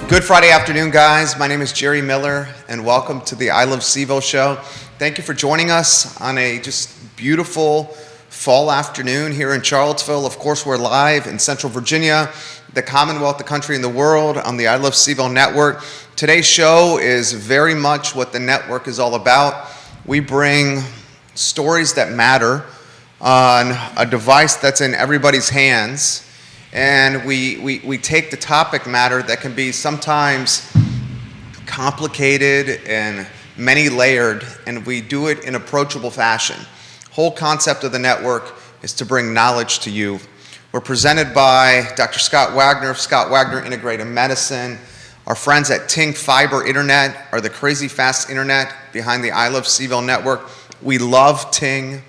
Good Friday afternoon, guys. My name is Jerry Miller, and welcome to the I Love CVille Show. Thank you for joining us on a just beautiful fall afternoon here in Charlottesville. Of course, we're live in Central Virginia, the Commonwealth, the country, and the world on the I Love CVille Network. Today's show is very much what the network is all about. We bring stories that matter on a device that's in everybody's hands. And we take the topic matter that can be sometimes complicated and many-layered, and we do it in approachable fashion. Whole concept of the network is to bring knowledge to you. We're presented by Dr. Scott Wagner of Scott Wagner Integrative Medicine. Our friends at Ting Fiber Internet are the crazy fast internet behind the I Love CVille Network. We love Ting.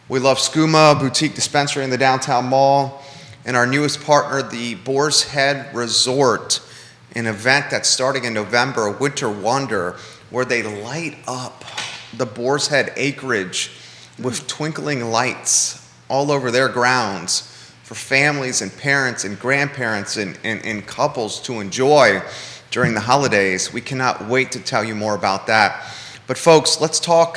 We love Skooma Boutique Dispensary in the downtown mall. And our newest partner, the Boar's Head Resort, an event that's starting in November, a winter wonder, where they light up the Boar's Head acreage with twinkling lights all over their grounds for families and parents and grandparents and couples to enjoy during the holidays. We cannot wait to tell you more about that. But folks, let's talk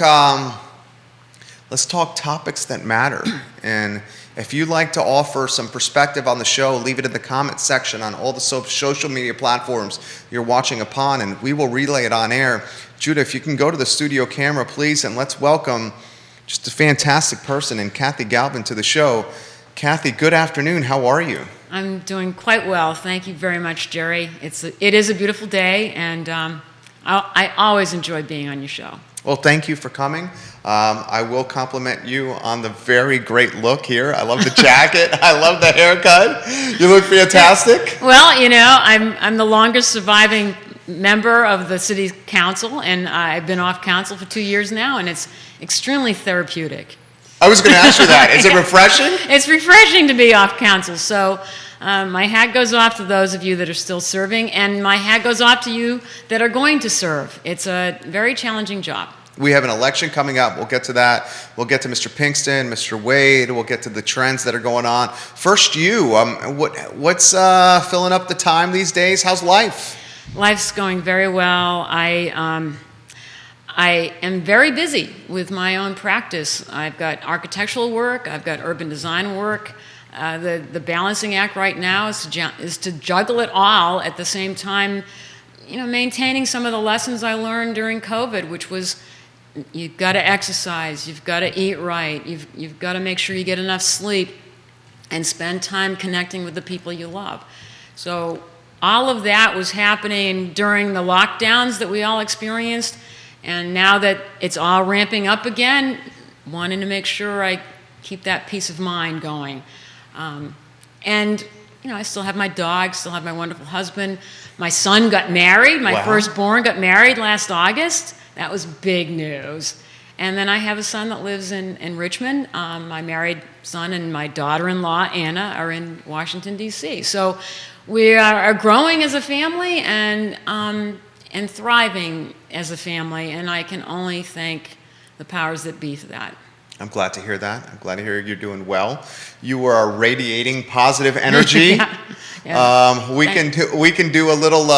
topics that matter. And if you'd like to offer some perspective on the show, leave it in the comments section on all the social media platforms you're watching upon, and we will relay it on air. Judah, if you can go to the studio camera, please, and let's welcome just a fantastic person, and Kathy Galvin, to the show. Kathy, good afternoon. How are you? I'm doing quite well. Thank you very much, Jerry. It is a beautiful day, and I always enjoy being on your show. Well, thank you for coming. I will compliment you on the very great look here. I love the jacket. I love the haircut. You look fantastic. Well, you know, I'm the longest surviving member of the city council, and I've been off council for 2 years now, and it's extremely therapeutic. I was going to ask you that. Is it refreshing? It's refreshing to be off council. So my hat goes off to those of you that are still serving, and my hat goes off to you that are going to serve. It's a very challenging job. We have an election coming up. We'll get to that. We'll get to Mr. Pinkston, Mr. Wade. We'll get to the trends that are going on. First, you. What's filling up the time these days? How's life? Life's going very well. I am very busy with my own practice. I've got architectural work. I've got urban design work. The balancing act right now is to juggle it all at the same time, you know, maintaining some of the lessons I learned during COVID, which was you've got to exercise, you've got to eat right, you've got to make sure you get enough sleep and spend time connecting with the people you love. So all of that was happening during the lockdowns that we all experienced, and now that it's all ramping up again, wanting to make sure I keep that peace of mind going. And you know, I still have my dog, still have my wonderful husband. My son got married, my firstborn got married last August. That was big news. And then I have a son that lives in Richmond. My married son and my daughter-in-law, Anna, are in Washington, D.C. So we are growing as a family and thriving as a family, and I can only thank the powers that be for that. I'm glad to hear that. I'm glad to hear you're doing well. You are radiating positive energy. Yeah. We can do a little,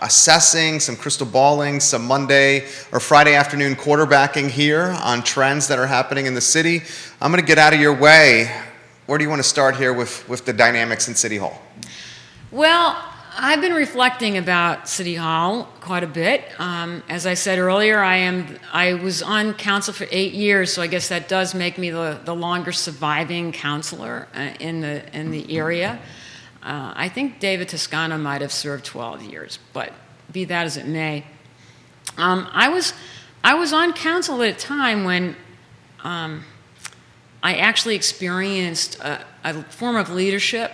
assessing, some crystal balling, some Monday or Friday afternoon quarterbacking here on trends that are happening in the city. I'm going to get out of your way. Where do you want to start here with the dynamics in City Hall? Well, I've been reflecting about City Hall quite a bit. As I said earlier, I was on council for 8 years, so I guess that does make me the longest surviving councilor in the area. I think David Toscano might have served 12 years, but be that as it may. I was on council at a time when I actually experienced a form of leadership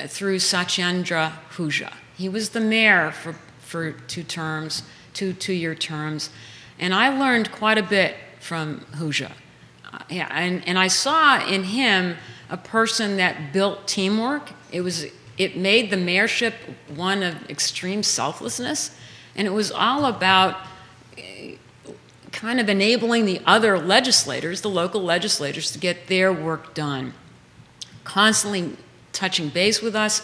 through Satyendra Huja. He was the mayor for 2 terms, two-year terms, and I learned quite a bit from Huja. And I saw in him a person that built teamwork. It made the mayorship one of extreme selflessness, and it was all about kind of enabling the other legislators, the local legislators, to get their work done. Constantly touching base with us,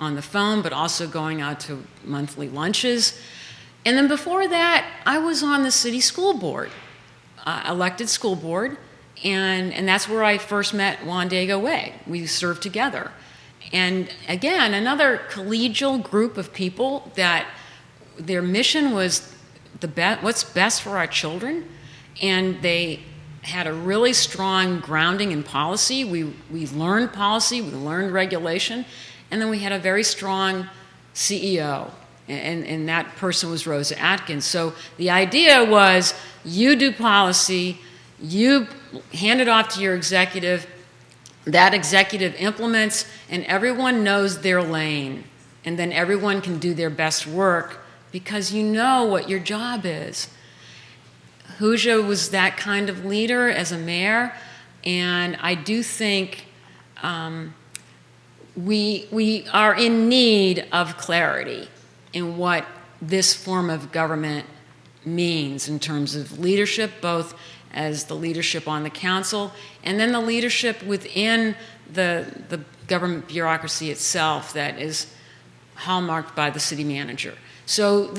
on the phone, but also going out to monthly lunches. And then before that, I was on the city school board, elected school board, and that's where I first met Juan Diego Way. We served together. And again, another collegial group of people that their mission was what's best for our children, and they had a really strong grounding in policy. We learned policy, we learned regulation, and then we had a very strong CEO, and that person was Rosa Atkins. So the idea was, you do policy, you hand it off to your executive, that executive implements, and everyone knows their lane, and then everyone can do their best work because you know what your job is. Huja was that kind of leader as a mayor, and I do think we are in need of clarity in what this form of government means in terms of leadership, both as the leadership on the council and then the leadership within the government bureaucracy itself that is hallmarked by the city manager. So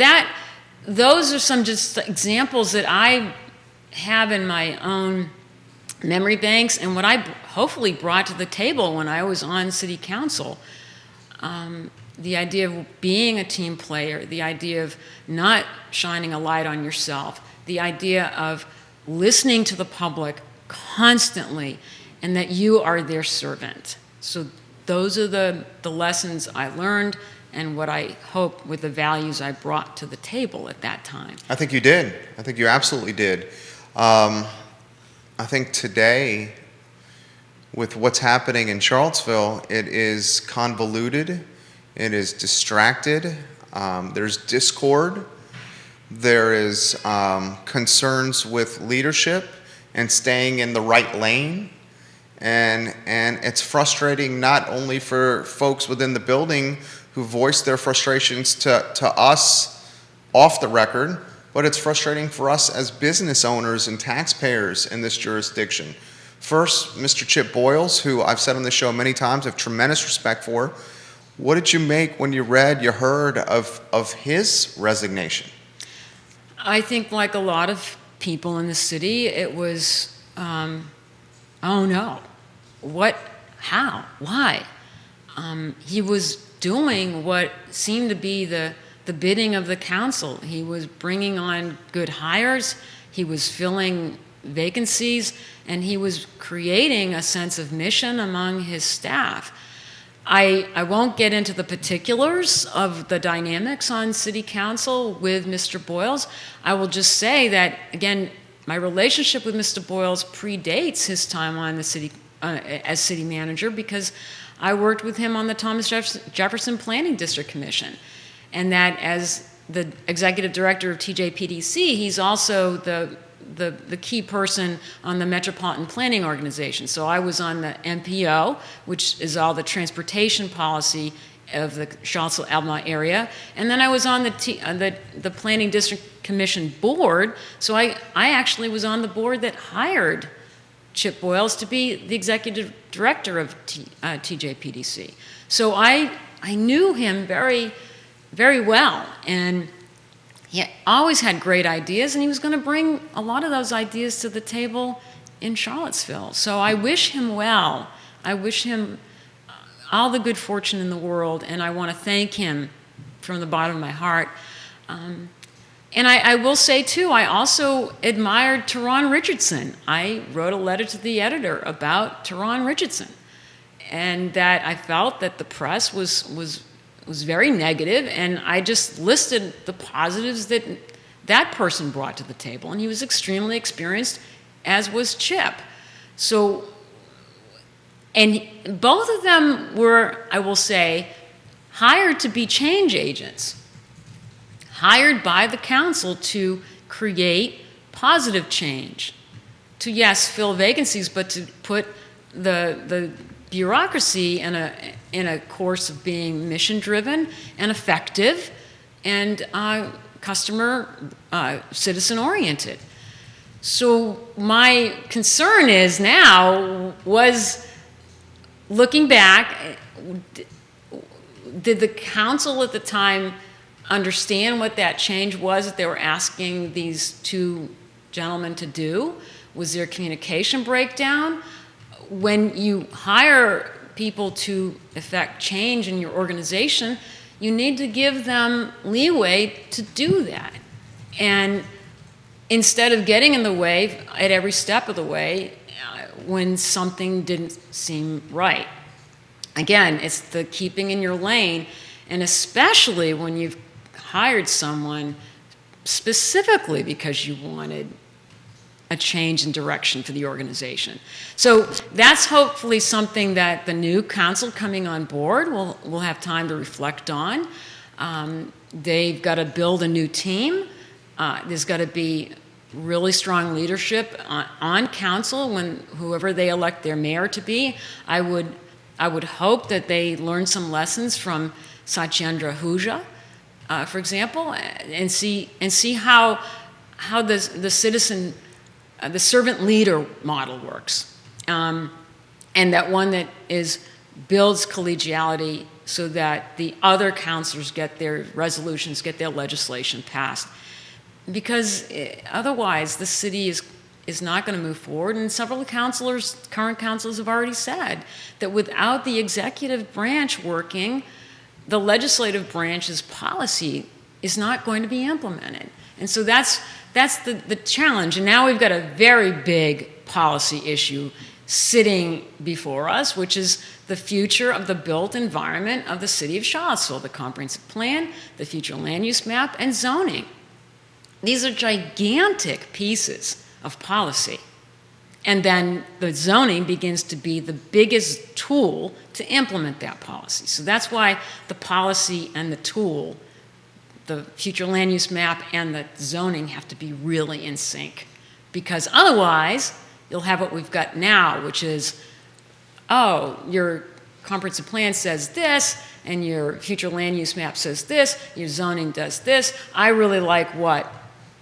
those are some just examples that I have in my own memory banks, and what I hopefully brought to the table when I was on city council. The idea of being a team player, the idea of not shining a light on yourself, the idea of listening to the public constantly, and that you are their servant. So those are the lessons I learned, and what I hope with the values I brought to the table at that time. I think you did. I think you absolutely did. I think today, with what's happening in Charlottesville, it is convoluted, it is distracted, there's discord, there is concerns with leadership and staying in the right lane, and it's frustrating not only for folks within the building who voice their frustrations to us off the record, but it's frustrating for us as business owners and taxpayers in this jurisdiction. First, Mr. Chip Boyles, who I've said on the show many times, I have tremendous respect for. What did you make when you heard of his resignation? I think, like a lot of people in the city, it was, oh no, what, how, why? He was doing what seemed to be the bidding of the council. He was bringing on good hires, he was filling vacancies, and he was creating a sense of mission among his staff. I won't get into the particulars of the dynamics on city council with Mr. Boyles. I will just say that, again, my relationship with Mr. Boyles predates his time on the city as city manager, because I worked with him on the Thomas Jefferson Planning District Commission, and that as the executive director of TJPDC, he's also the key person on the Metropolitan Planning Organization. So I was on the MPO, which is all the transportation policy of the Charlottesville-Albemarle area, and then I was on the Planning District Commission board. So I actually was on the board that hired Chip Boyles to be the executive director of TJPDC. So I knew him very, very well, and he always had great ideas, and he was going to bring a lot of those ideas to the table in Charlottesville. So I wish him well. I wish him all the good fortune in the world, and I want to thank him from the bottom of my heart. And I will say, too, I also admired Teron Richardson. I wrote a letter to the editor about Teron Richardson, and that I felt that the press was very negative, and I just listed the positives that that person brought to the table, and he was extremely experienced, as was Chip. So, and both of them were, I will say, hired to be change agents, hired by the council to create positive change, to, yes, fill vacancies, but to put the bureaucracy in a course of being mission-driven and effective and customer, citizen-oriented. So my concern is now, was looking back, Did the council at the time understand what that change was that they were asking these two gentlemen to do? Was there a communication breakdown? When you hire people to effect change in your organization, you need to give them leeway to do that. And instead of getting in the way at every step of the way when something didn't seem right. Again, it's the keeping in your lane, and especially when you've hired someone specifically because you wanted a change in direction for the organization. So that's hopefully something that the new council coming on board will have time to reflect on. They've got to build a new team. There's got to be really strong leadership on council when whoever they elect their mayor to be. I would hope that they learn some lessons from Satyendra Huja, for example, and see how the citizen, the servant leader model works, and that one that builds collegiality so that the other councilors get their resolutions, get their legislation passed. Because otherwise, the city is not going to move forward. And several councilors, current councilors, have already said that without the executive branch working, the legislative branch's policy is not going to be implemented. And so that's the challenge. And now we've got a very big policy issue sitting before us, which is the future of the built environment of the city of Charlottesville, the comprehensive plan, the future land use map, and zoning. These are gigantic pieces of policy. And then the zoning begins to be the biggest tool to implement that policy. So that's why the policy and the tool, the future land use map and the zoning, have to be really in sync. Because otherwise, you'll have what we've got now, which is, oh, your comprehensive plan says this, and your future land use map says this, your zoning does this. I really like what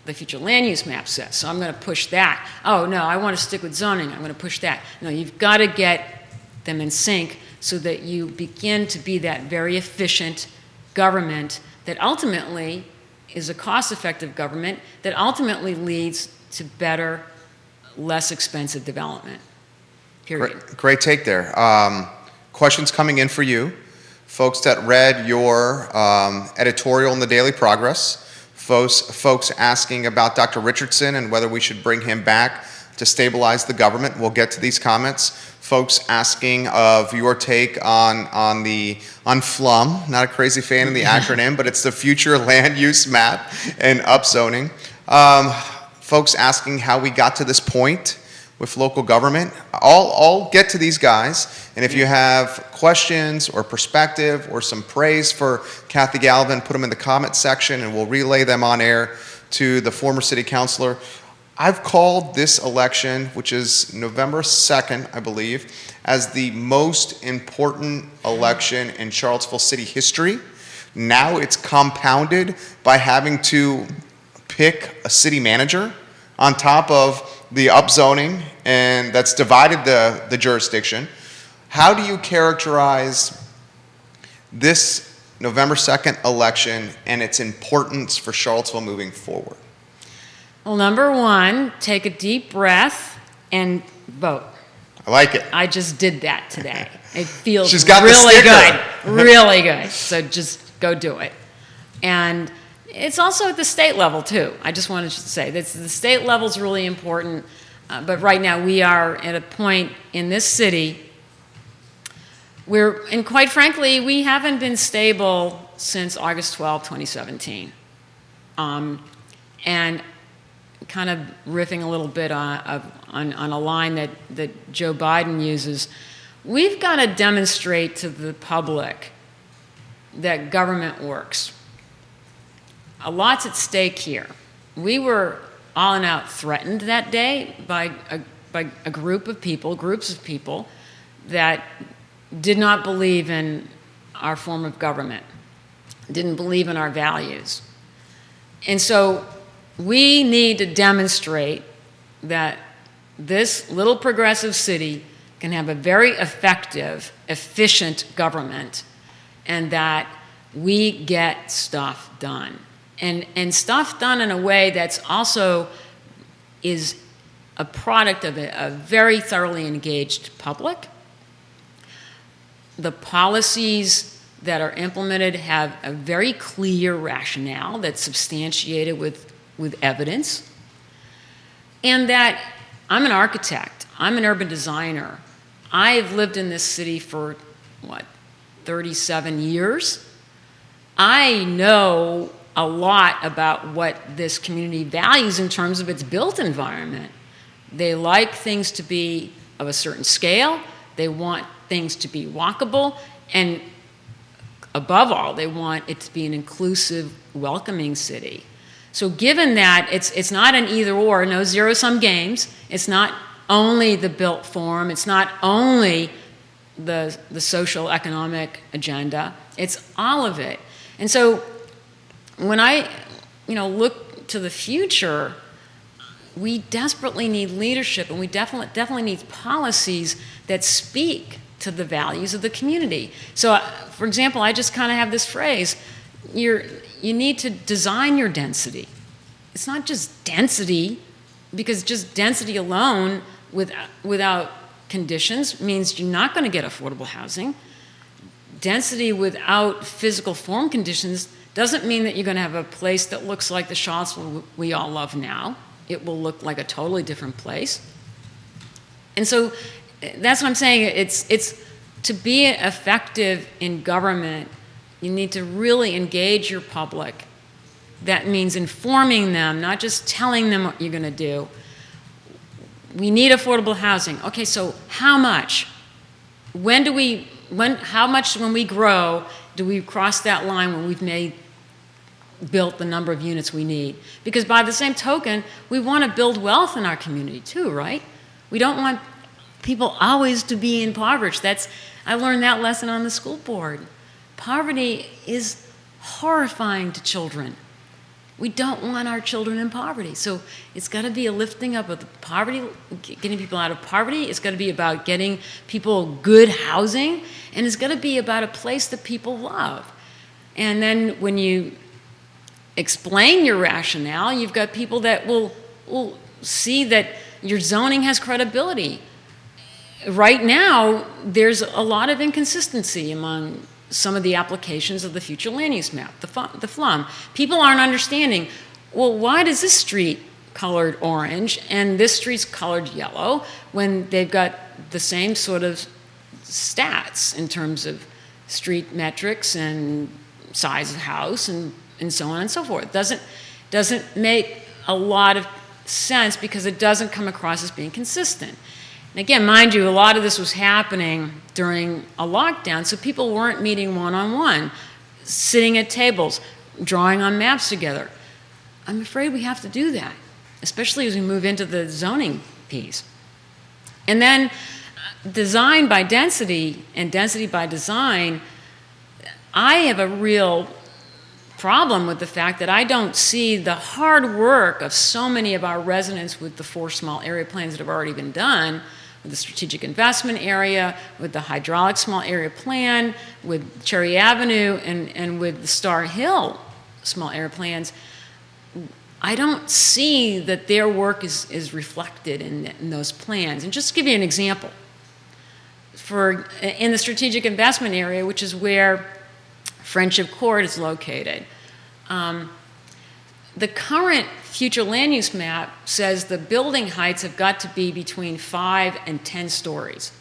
the future land use map says, so I'm going to push that. Oh, no, I want to stick with zoning. I'm going to push that. No, you've got to get them in sync so that you begin to be that very efficient government that ultimately is a cost-effective government that ultimately leads to better, less expensive development, period. Great take there. Questions coming in for you. Folks that read your editorial in the Daily Progress. Folks asking about Dr. Richardson and whether we should bring him back to stabilize the government. We'll get to these comments. Folks asking of your take on FLUM. Not a crazy fan of the acronym, but it's the future land use map and upzoning. Folks asking how we got to this point with local government. I'll get to these guys, and if you have questions or perspective or some praise for Kathy Galvin, put them in the comment section and we'll relay them on air to the former city councilor. I've called this election, which is November 2nd, I believe, as the most important election in Charlottesville city history. Now it's compounded by having to pick a city manager on top of the upzoning, and that's divided the jurisdiction. How do you characterize this November 2nd election and its importance for Charlottesville moving forward? Well, number one, take a deep breath and vote. I like it. I just did that today. It feels She's got really the good, really good. So just go do it. And it's also at the state level, too. I just wanted to say that the state level is really important. But right now we are at a point in this city where, and quite frankly, we haven't been stable since August 12, 2017. And kind of riffing a little bit on a line that Joe Biden uses, we've got to demonstrate to the public that government works. A lot's at stake here. We were all and out threatened that day by a groups of people that did not believe in our form of government, didn't believe in our values. And so we need to demonstrate that this little progressive city can have a very effective, efficient government and that we get stuff done. And stuff done in a way that's also is a product of a very thoroughly engaged public. The policies that are implemented have a very clear rationale that's substantiated with evidence. And that I'm an architect, I'm an urban designer. I've lived in this city for, 37 years. I know a lot about what this community values in terms of its built environment. They like things to be of a certain scale. They want things to be walkable. And above all, they want it to be an inclusive, welcoming city. So given that it's not an either or, no zero-sum games, it's not only the built form, it's not only the social economic agenda, it's all of it. And so when I look to the future, we desperately need leadership, and we definitely need policies that speak to the values of the community. So, for example, I just kind of have this phrase, you need to design your density. It's not just density, because just density alone without conditions means you're not going to get affordable housing. Density without physical form conditions doesn't mean that you're going to have a place that looks like the Charlottesville we all love now. It will look like a totally different place. And so that's what I'm saying. It's to be effective in government, you need to really engage your public. That means informing them, not just telling them what you're going to do. We need affordable housing. Okay, so how much? How much when we grow do we cross that line when we've built the number of units we need? Because by the same token, we want to build wealth in our community too, right? We don't want people always to be impoverished. I learned that lesson on the school board. Poverty is horrifying to children. We don't want our children in poverty. So it's got to be a lifting up of the poverty, getting people out of poverty. It's got to be about getting people good housing. And it's got to be about a place that people love. And then when you explain your rationale, you've got people that will see that your zoning has credibility. Right now, there's a lot of inconsistency among some of the applications of the future land use map, the FLUM. People aren't understanding, well, why does this street colored orange and this street's colored yellow when they've got the same sort of stats in terms of street metrics and size of house and so on and so forth. Doesn't make a lot of sense because it doesn't come across as being consistent. And again, mind you, a lot of this was happening during a lockdown, so people weren't meeting one-on-one, sitting at tables, drawing on maps together. I'm afraid we have to do that, especially as we move into the zoning piece. And then design by density and density by design, I have a real problem with the fact that I don't see the hard work of so many of our residents with the 4 small area plans that have already been done, with the strategic investment area, with the hydraulic small area plan, with Cherry Avenue, and with the Star Hill small area plans. I don't see that their work is reflected in those plans. And just to give you an example, in the strategic investment area, which is where Friendship Court is located, the current future land use map says the building heights have got to be between 5 and 10 stories.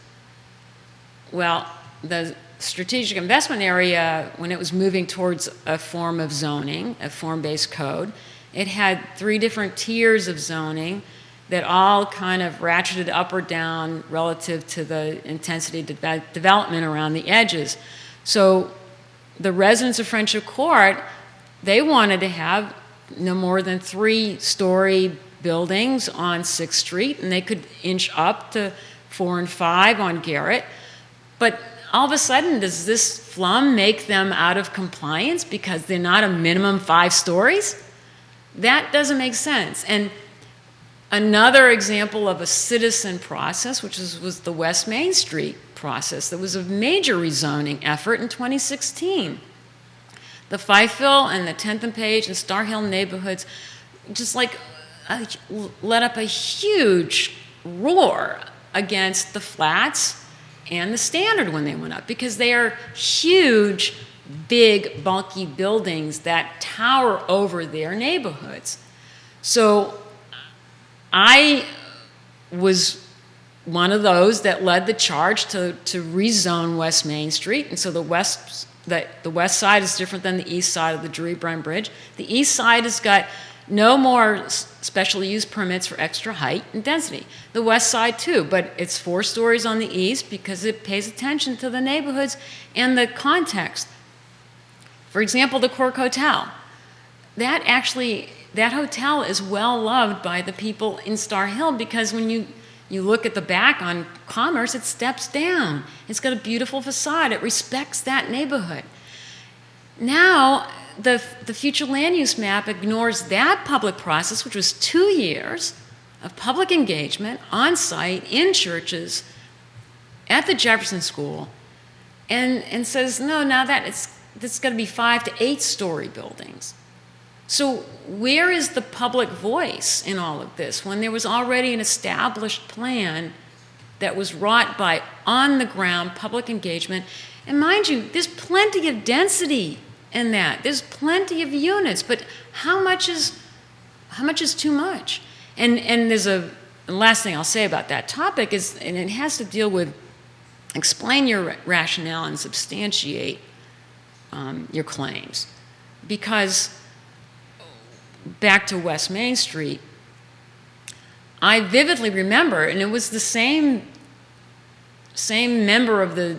Well, the strategic investment area, when it was moving towards a form of zoning, a form-based code, it had 3 different tiers of zoning that all kind of ratcheted up or down relative to the intensity of development around the edges. So the residents of Friendship Court, they wanted to have no more than 3-story buildings on 6th Street, and they could inch up to 4 and 5 on Garrett. But all of a sudden, does this FLUM make them out of compliance because they're not a minimum 5 stories? That doesn't make sense. And another example of a citizen process, which was the West Main Street process. There was a major rezoning effort in 2016. The Fifeville and the 10th and Page and Star Hill neighborhoods just like let up a huge roar against the flats and the standard when they went up, because they are huge, big, bulky buildings that tower over their neighborhoods. So I was one of those that led the charge to rezone West Main Street, and so the west side is different than the east side of the Drury-Bryan Bridge. The east side has got no more special use permits for extra height and density. The west side too, but it's 4 stories on the east because it pays attention to the neighborhoods and the context. For example, the Cork Hotel. That hotel is well loved by the people in Star Hill, because when you look at the back on Commerce, it steps down. It's got a beautiful facade. It respects that neighborhood. Now, the future land use map ignores that public process, which was 2 years of public engagement on site in churches at the Jefferson School, and says, no, now that's going to be 5 to 8 story buildings. So where is the public voice in all of this when there was already an established plan that was wrought by on-the-ground public engagement? And mind you, there's plenty of density in that. There's plenty of units, but how much is too much? And there's the last thing I'll say about that topic is, and it has to deal with explain your rationale and substantiate your claims. Because back to West Main Street, I vividly remember, and it was the same member of the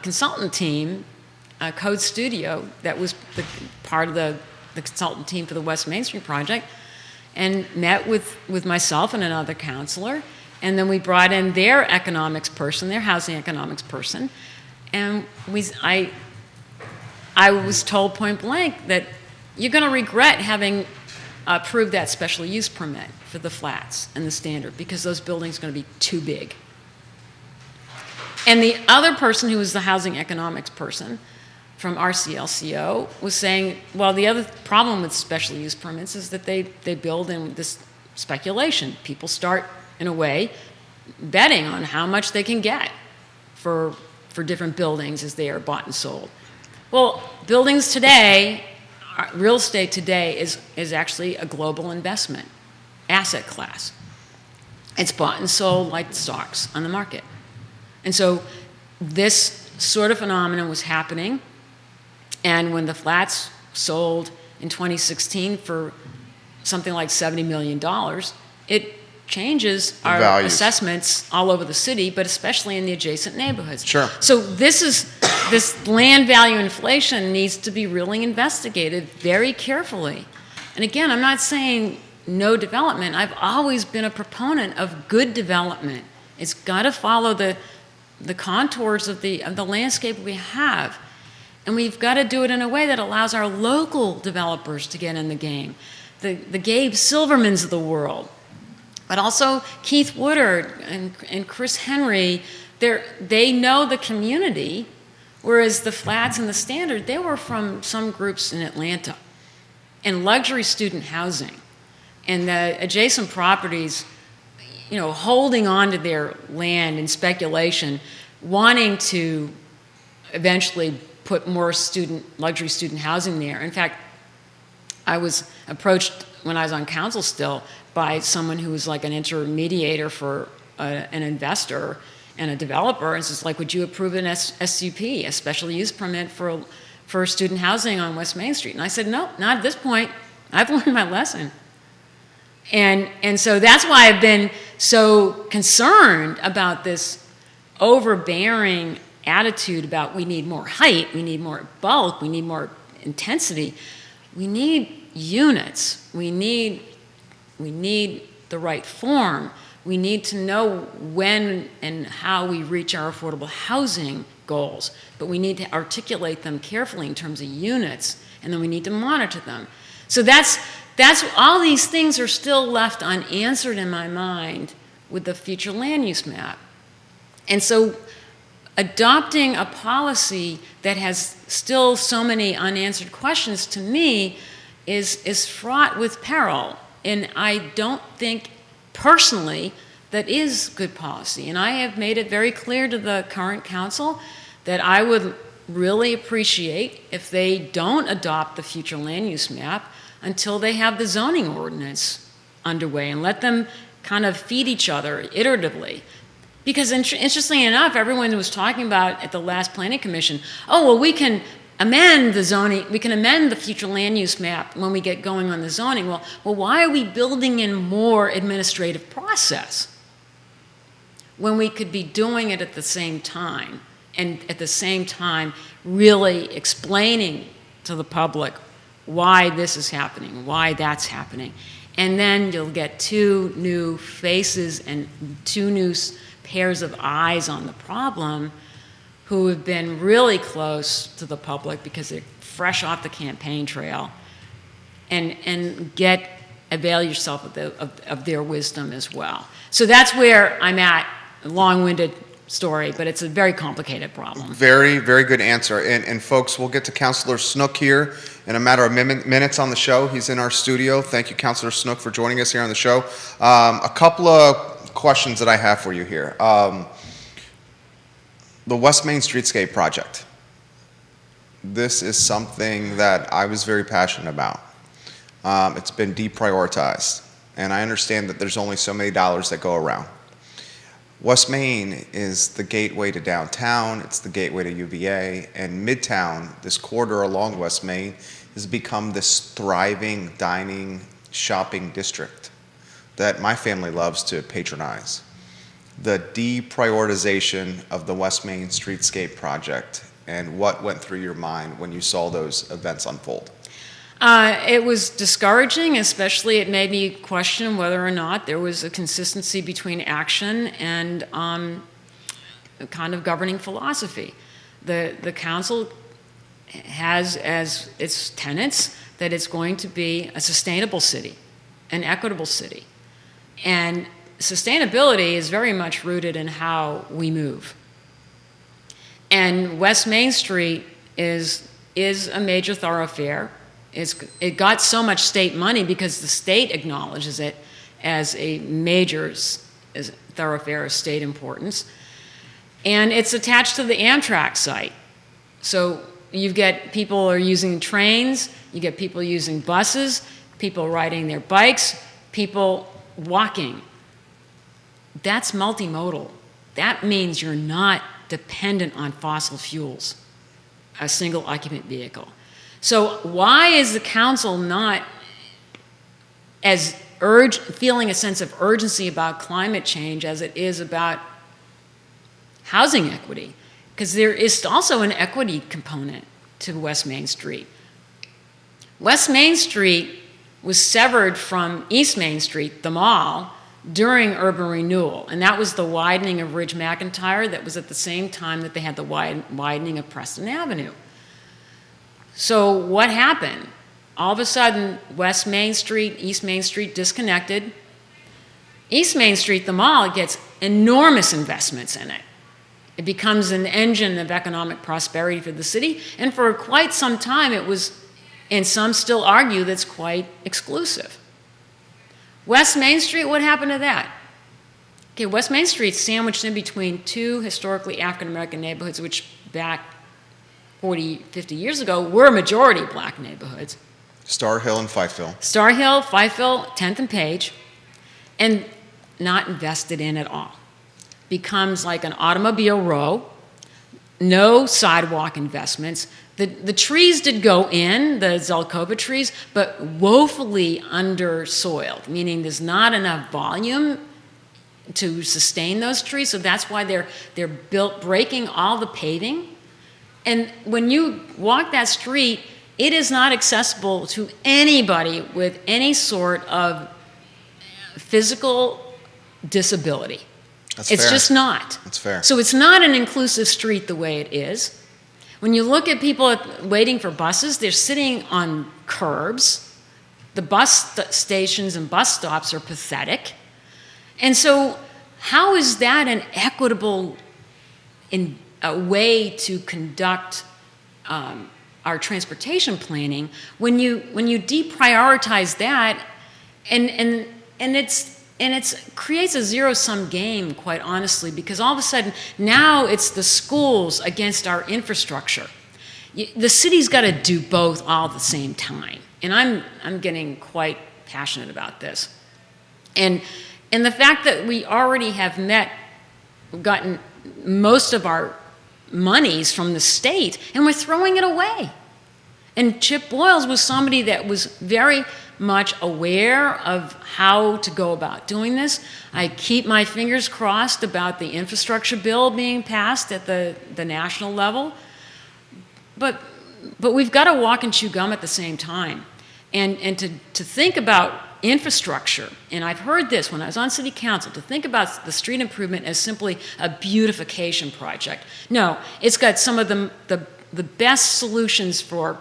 consultant team, Code Studio, that was part of the consultant team for the West Main Street project, and met with myself and another counselor, and then we brought in their economics person, their housing economics person, and I was told point blank that you're going to regret having approved that special use permit for the flats and the standard, because those buildings are going to be too big. And the other person, who was the housing economics person from RCLCO, was saying, well, the other problem with special use permits is that they build in this speculation. People start, in a way, betting on how much they can get for different buildings as they are bought and sold. Well, buildings today, real estate today is actually a global investment asset class. It's bought and sold like stocks on the market. And so this sort of phenomenon was happening, and when the flats sold in 2016 for something like $70 million, it changes our values. Assessments all over the city, but especially in the adjacent neighborhoods. Sure. So this land value inflation needs to be really investigated very carefully. And again, I'm not saying no development. I've always been a proponent of good development. It's got to follow the contours of the landscape we have. And we've got to do it in a way that allows our local developers to get in the game. The Gabe Silvermans of the world, but also Keith Woodard and Chris Henry. They know the community, whereas the flats and the standard, they were from some groups in Atlanta. And luxury student housing and the adjacent properties, holding on to their land in speculation, wanting to eventually put more luxury student housing there. In fact, I was approached when I was on council still by someone who was like an intermediator for an investor and a developer, and says, like, would you approve an SUP, a special use permit for student housing on West Main Street? And I said, no, not at this point. I've learned my lesson. And so that's why I've been so concerned about this overbearing attitude about we need more height, we need more bulk, we need more intensity. We need units. We need the right form. We need to know when and how we reach our affordable housing goals, but we need to articulate them carefully in terms of units, and then we need to monitor them. So that's all these things are still left unanswered in my mind with the future land use map. And so adopting a policy that has still so many unanswered questions, to me, is fraught with peril. And I don't think, personally, that is good policy. And I have made it very clear to the current council that I would really appreciate if they don't adopt the future land use map until they have the zoning ordinance underway, and let them kind of feed each other iteratively. Because interestingly enough, everyone was talking about at the last planning commission, oh, well, we can amend the zoning, we can amend the future land use map when we get going on the zoning. Well, why are we building in more administrative process when we could be doing it at the same time, and at the same time really explaining to the public why this is happening, why that's happening? And then you'll get two new faces and two new pairs of eyes on the problem who have been really close to the public because they're fresh off the campaign trail, and avail yourself of their wisdom as well. So that's where I'm at. A long-winded story, but it's a very complicated problem. Very, very good answer. And folks, we'll get to Councilor Snook here in a matter of minutes on the show. He's in our studio. Thank you, Councilor Snook, for joining us here on the show. A couple of questions that I have for you here. The West Main Streetscape project. This is something that I was very passionate about. It's been deprioritized, and I understand that there's only so many dollars that go around. West Main is the gateway to downtown, it's the gateway to UVA, and Midtown, this corridor along West Main, has become this thriving dining, shopping district that my family loves to patronize. The deprioritization of the West Main Streetscape project, and what went through your mind when you saw those events unfold? It was discouraging, especially it made me question whether or not there was a consistency between action and kind of governing philosophy. The council has as its tenets that it's going to be a sustainable city, an equitable city. And sustainability is very much rooted in how we move. And West Main Street is a major thoroughfare. It got so much state money because the state acknowledges it as a major thoroughfare of state importance. And it's attached to the Amtrak site. So you get people are using trains, you get people using buses, people riding their bikes, people walking. That's multimodal. That means you're not dependent on fossil fuels, a single occupant vehicle. So why is the council not as feeling a sense of urgency about climate change as it is about housing equity? Because there is also an equity component to West Main Street. West Main Street was severed from East Main Street, the mall, during urban renewal, and that was the widening of Ridge McIntyre that was at the same time that they had the widening of Preston Avenue. So what happened? All of a sudden, West Main Street, East Main Street disconnected. East Main Street, the mall, gets enormous investments in it. It becomes an engine of economic prosperity for the city, and for quite some time it was, and some still argue, that's quite exclusive. West Main Street, what happened to that? Okay, West Main Street's sandwiched in between two historically African-American neighborhoods, which back 40, 50 years ago were majority black neighborhoods. Star Hill and Fifeville. Star Hill, Fifeville, 10th and Page, and not invested in at all. Becomes like an automobile row, no sidewalk investments. The trees did go in, the Zelkova trees, but woefully undersoiled, meaning there's not enough volume to sustain those trees, so that's why they're built breaking all the paving. And when you walk that street, it is not accessible to anybody with any sort of physical disability. That's it's fair. just not. That's fair. So it's not an inclusive street the way it is. When you look at people waiting for buses, they're sitting on curbs. The bus stations and bus stops are pathetic. And so how is that an equitable a way to conduct our transportation planning when you deprioritize that, and it creates a zero-sum game, quite honestly, because all of a sudden now it's the schools against our infrastructure. The city's got to do both all at the same time, and I'm getting quite passionate about this. And the fact that we already have gotten most of our monies from the state, and we're throwing it away. And Chip Boyles was somebody that was very much aware of how to go about doing this. I keep my fingers crossed about the infrastructure bill being passed at the national level. But we've got to walk and chew gum at the same time. And to think about infrastructure, and I've heard this when I was on city council, to think about the street improvement as simply a beautification project. No, it's got some of the best solutions for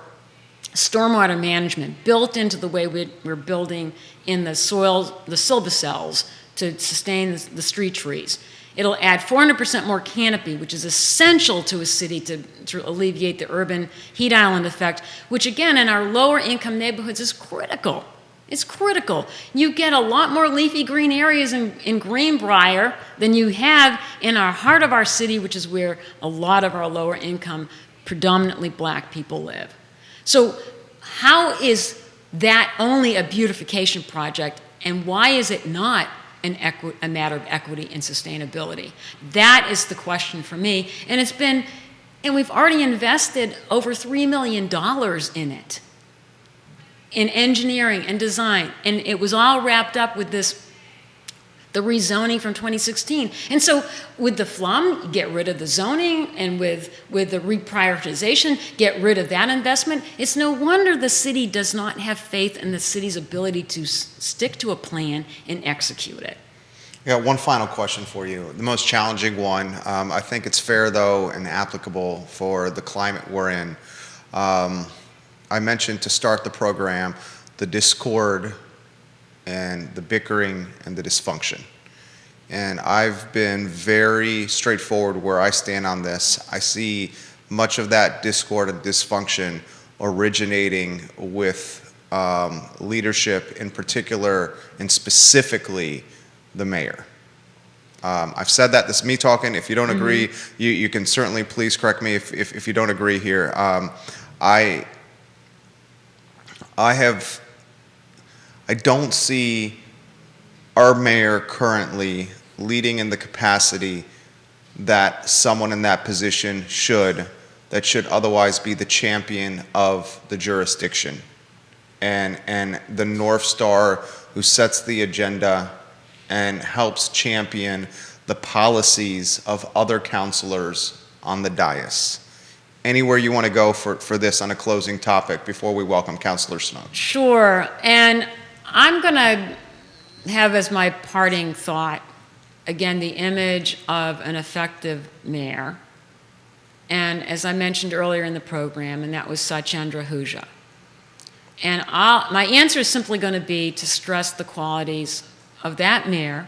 stormwater management built into the way we're building in the soil, the silvicells, to sustain the street trees. It'll add 400% more canopy, which is essential to a city to alleviate the urban heat island effect, which again in our lower income neighborhoods is critical. It's critical. You get a lot more leafy green areas in Greenbrier than you have in our heart of our city, which is where a lot of our lower income, predominantly black people live. So how is that only a beautification project, and why is it not a matter of equity and sustainability? That is the question for me, and we've already invested over $3 million in it, in engineering and design, and it was all wrapped up with the rezoning from 2016. And so with the FLUM, get rid of the zoning, and with the reprioritization, get rid of that investment. It's no wonder the city does not have faith in the city's ability to stick to a plan and execute it. I got one final question for you, the most challenging one. I think it's fair, though, and applicable for the climate we're in. I mentioned to start the program the discord and the bickering and the dysfunction. And I've been very straightforward where I stand on this. I see much of that discord and dysfunction originating with leadership, in particular and specifically the mayor. I've said that, this is me talking. If you don't agree, you can certainly please correct me if you don't agree here. I don't see our mayor currently leading in the capacity that someone in that position should otherwise be the champion of the jurisdiction and the North Star who sets the agenda and helps champion the policies of other counselors on the dais. Anywhere you want to go for this on a closing topic before we welcome Councilor Snook? Sure, and I'm going to have as my parting thought, again, the image of an effective mayor. And as I mentioned earlier in the program, and that was Satyendra Huja. And my answer is simply going to be to stress the qualities of that mayor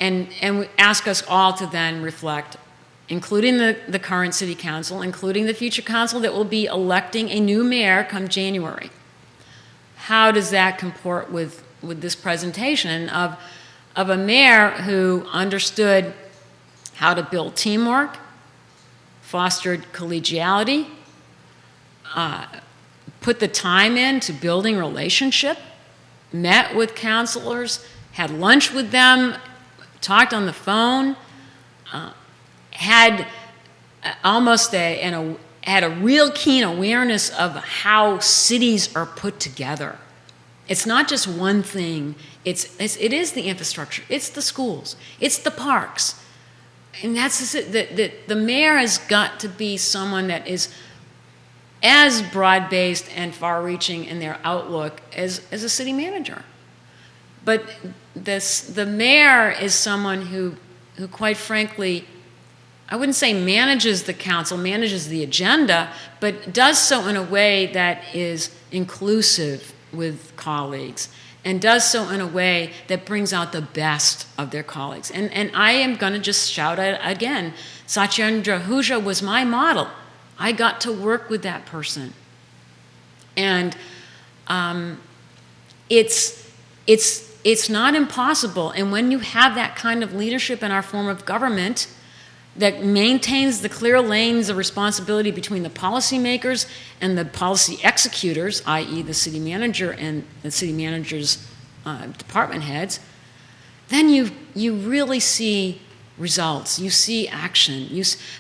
and ask us all to then reflect, including the current city council, including the future council that will be electing a new mayor come January. How does that comport with this presentation of a mayor who understood how to build teamwork, fostered collegiality, put the time into building relationship, met with counselors, had lunch with them, talked on the phone, had had a real keen awareness of how cities are put together. It's not just one thing. It is the infrastructure. It's the schools. It's the parks. And that's the mayor has got to be someone that is as broad-based and far-reaching in their outlook as a city manager. But the mayor is someone who quite frankly, I wouldn't say manages the council, manages the agenda, but does so in a way that is inclusive with colleagues and does so in a way that brings out the best of their colleagues. And I am going to just shout out again, Satyendra Ahuja was my model. I got to work with that person. And it's not impossible. And when you have that kind of leadership in our form of government that maintains the clear lanes of responsibility between the policymakers and the policy executors, i.e. the city manager and the city manager's department heads, then you really see results. You see action.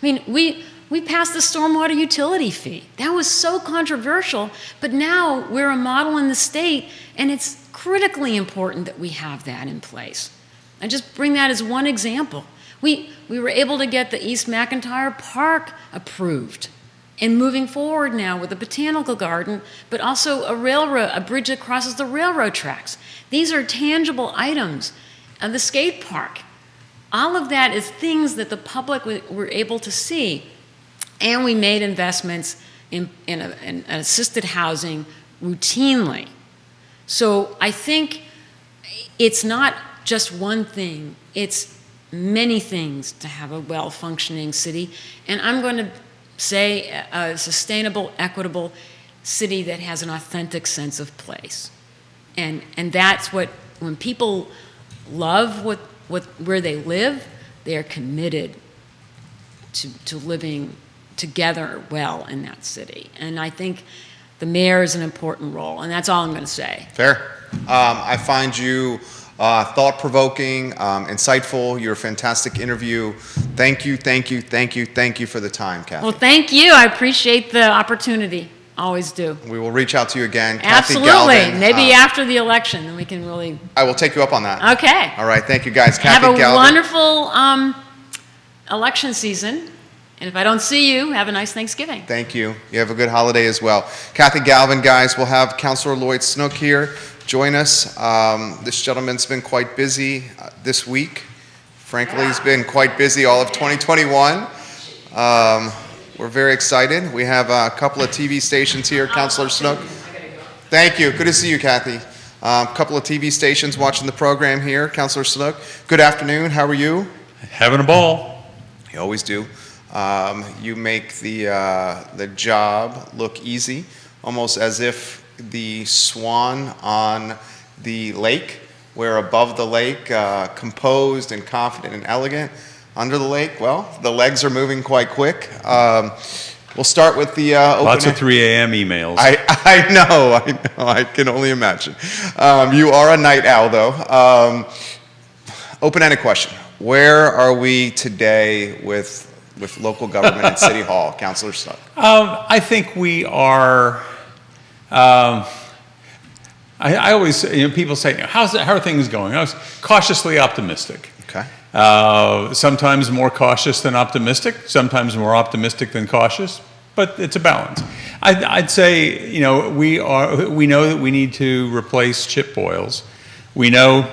We passed the stormwater utility fee. That was so controversial, but now we're a model in the state, and it's critically important that we have that in place. I just bring that as one example. We were able to get the East McIntyre Park approved and moving forward now with a botanical garden, but also a bridge that crosses the railroad tracks. These are tangible items. The skate park. All of that is things that the public were able to see. And we made investments in assisted housing routinely. So I think it's not just one thing. It's many things to have a well-functioning city. And I'm going to say a sustainable, equitable city that has an authentic sense of place. And that's what, when people love where they live, they're committed to living together well in that city. And I think the mayor is an important role, and that's all I'm going to say. Fair. I find you thought-provoking, insightful. You're a fantastic interview. Thank you for the time, Kathy. Well, thank you. I appreciate the opportunity. Always do. We will reach out to you again. Absolutely. Kathy Galvin, maybe after the election, then we can really... I will take you up on that. Okay. All right. Thank you, guys. Have Kathy a Galvin. wonderful election season. And if I don't see you, have a nice Thanksgiving. Thank you. You have a good holiday as well. Kathy Galvin, guys, we'll have Councilor Lloyd Snook here join us. This gentleman's been quite busy this week. Frankly, he's been quite busy all of 2021. We're very excited. We have a couple of TV stations here. Councilor Snook. Thank you. Good to see you, Kathy. A couple of TV stations watching the program here. Councilor Snook, good afternoon. How are you? Having a ball. You always do. You make the job look easy, almost as if the swan on the lake, where above the lake, composed and confident and elegant. Under the lake, well, the legs are moving quite quick. We'll start with the opening. Lots of 3 a.m. emails. I know, I can only imagine. You are a night owl, though. Open-ended question. Where are we today with local government and City Hall? Councilor Snook. I think we are, I always, people say, how are things going? I was cautiously optimistic. Okay. Sometimes more cautious than optimistic, sometimes more optimistic than cautious, but it's a balance. I'd say, we know that we need to replace Chip Boyles. We know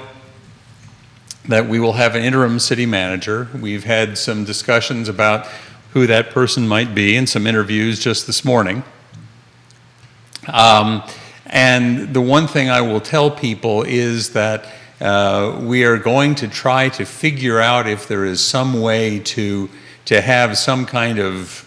that we will have an interim city manager. We've had some discussions about who that person might be and some interviews just this morning. And the one thing I will tell people is that we are going to try to figure out if there is some way to have some kind of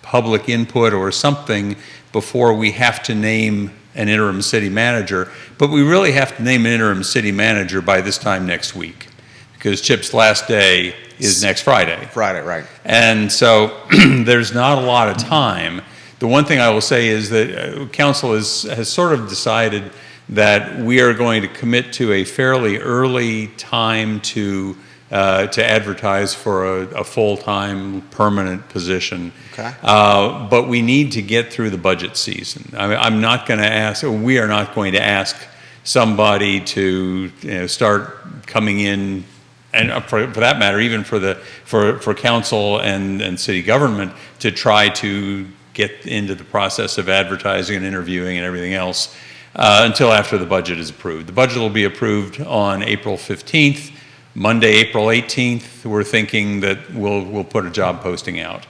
public input or something before we have to name an interim city manager. But we really have to name an interim city manager by this time next week, because Chip's last day is next Friday. Friday, right. And so there's not a lot of time. The one thing I will say is that council has sort of decided that we are going to commit to a fairly early time to advertise for a full-time permanent position. Okay. But we need to get through the budget season. I'm not going to ask, or we are not going to ask somebody to start coming in, and for that matter, even for council and city government to try to get into the process of advertising and interviewing and everything else until after the budget is approved. The budget will be approved on April 15th. Monday, April 18th, we're thinking that we'll put a job posting out,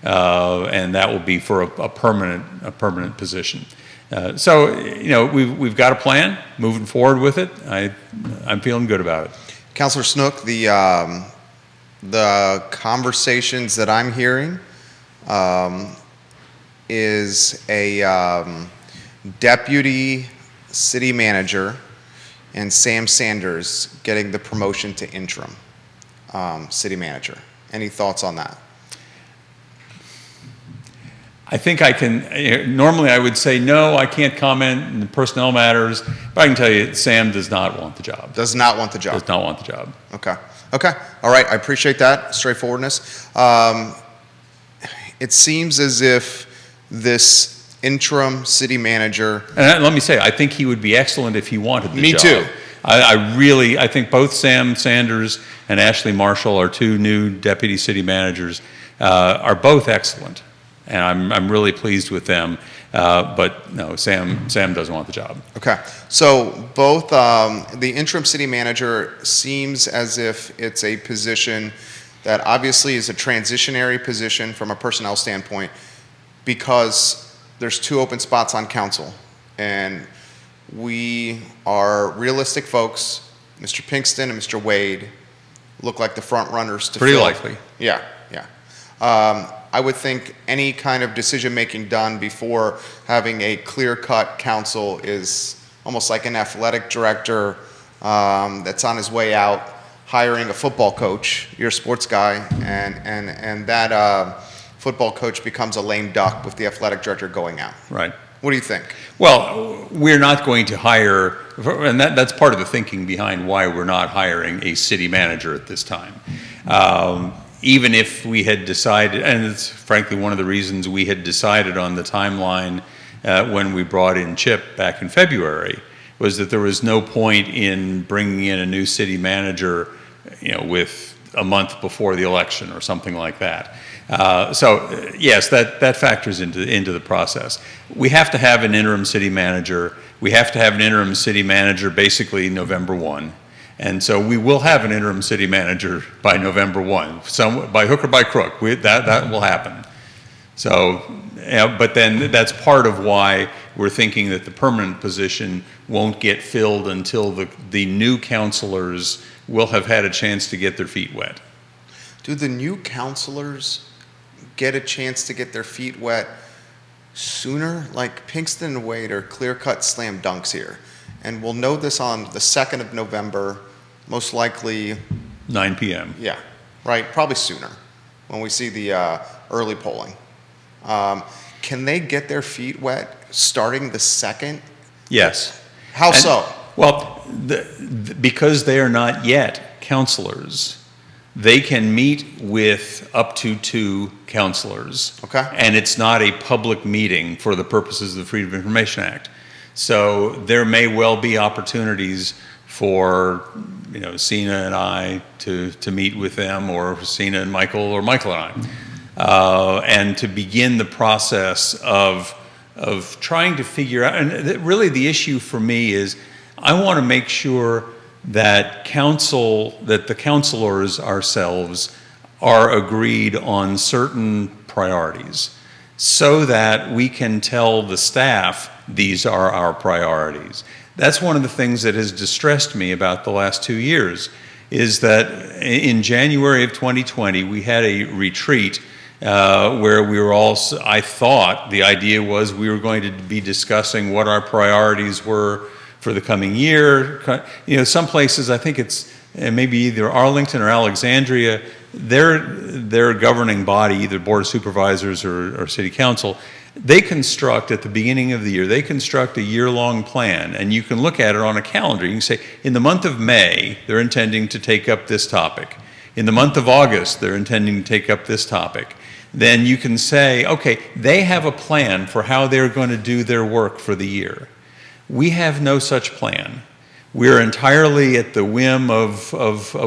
and that will be for a permanent position. So, we've got a plan, moving forward with it. I'm feeling good about it. Councilor Snook, the conversations that I'm hearing is a deputy city manager and Sam Sanders getting the promotion to interim city manager. Any thoughts on that? I think I can, normally I would say, no, I can't comment in the personnel matters, but I can tell you Sam does not want the job. Does not want the job. Does not want the job. Okay. Okay. All right. I appreciate that straightforwardness. It seems as if this interim city manager. And let me say, I think he would be excellent if he wanted the Me job. too. I think both Sam Sanders and Ashley Marshall, our two new deputy city managers, are both excellent. And I'm really pleased with them. But no, Sam doesn't want the job. Okay. So both the interim city manager seems as if it's a position that obviously is a transitionary position from a personnel standpoint because there's 2 open spots on council. And we are realistic folks. Mr. Pinkston and Mr. Wade look like the front runners to Pretty fill. likely. Yeah, yeah. I would think any kind of decision-making done before having a clear-cut council is almost like an athletic director that's on his way out, hiring a football coach. You're a sports guy, and that football coach becomes a lame duck with the athletic director going out. Right. What do you think? Well, we're not going to hire, and that's part of the thinking behind why we're not hiring a city manager at this time. Even if we had decided, and it's frankly one of the reasons we had decided on the timeline when we brought in Chip back in February, was that there was no point in bringing in a new city manager, with a month before the election or something like that. So yes, that factors into the process. We have to have an interim city manager. We have to have an interim city manager basically November 1. And so we will have an interim city manager by November 1, by hook or by crook. That will happen. So, but then that's part of why we're thinking that the permanent position won't get filled until the new councilors will have had a chance to get their feet wet. Do the new councilors get a chance to get their feet wet sooner? Like Pinkston and Wade are clear-cut slam dunks here. And we'll know this on the 2nd of November, most likely 9 p.m. Yeah, right, probably sooner when we see the early polling. Can they get their feet wet starting the 2nd? Yes. How so? Well, because they are not yet councilors, they can meet with up to 2 councilors. Okay. And it's not a public meeting for the purposes of the Freedom of Information Act. So there may well be opportunities for, Sina and I to meet with them, or Sina and Michael, or Michael and I, and to begin the process of trying to figure out. And really, the issue for me is I want to make sure that the councilors ourselves are agreed on certain priorities, so that we can tell the staff these are our priorities. That's one of the things that has distressed me about the last 2 years, is that in January of 2020, we had a retreat where we were all, I thought the idea was we were going to be discussing what our priorities were for the coming year. Some places, I think it's maybe either Arlington or Alexandria, their governing body, either Board of Supervisors or City Council, they construct at the beginning of the year, they construct a year-long plan, and you can look at it on a calendar. You can say, in the month of May, they're intending to take up this topic. In the month of August, they're intending to take up this topic. Then you can say, okay, they have a plan for how they're going to do their work for the year. We have no such plan. We're entirely at the whim of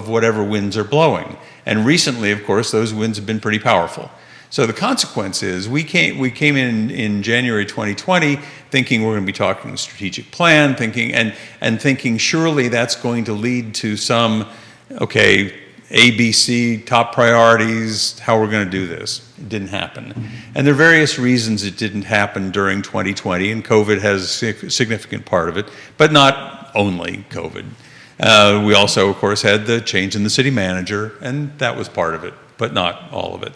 whatever winds are blowing. And recently, of course, those winds have been pretty powerful. So the consequence is we came in January 2020 thinking we're going to be talking strategic plan, thinking surely that's going to lead to some, okay, ABC, top priorities, how we're going to do this. It didn't happen. And there are various reasons it didn't happen during 2020, and COVID has a significant part of it, but not only COVID. We also, of course, had the change in the city manager, and that was part of it, but not all of it.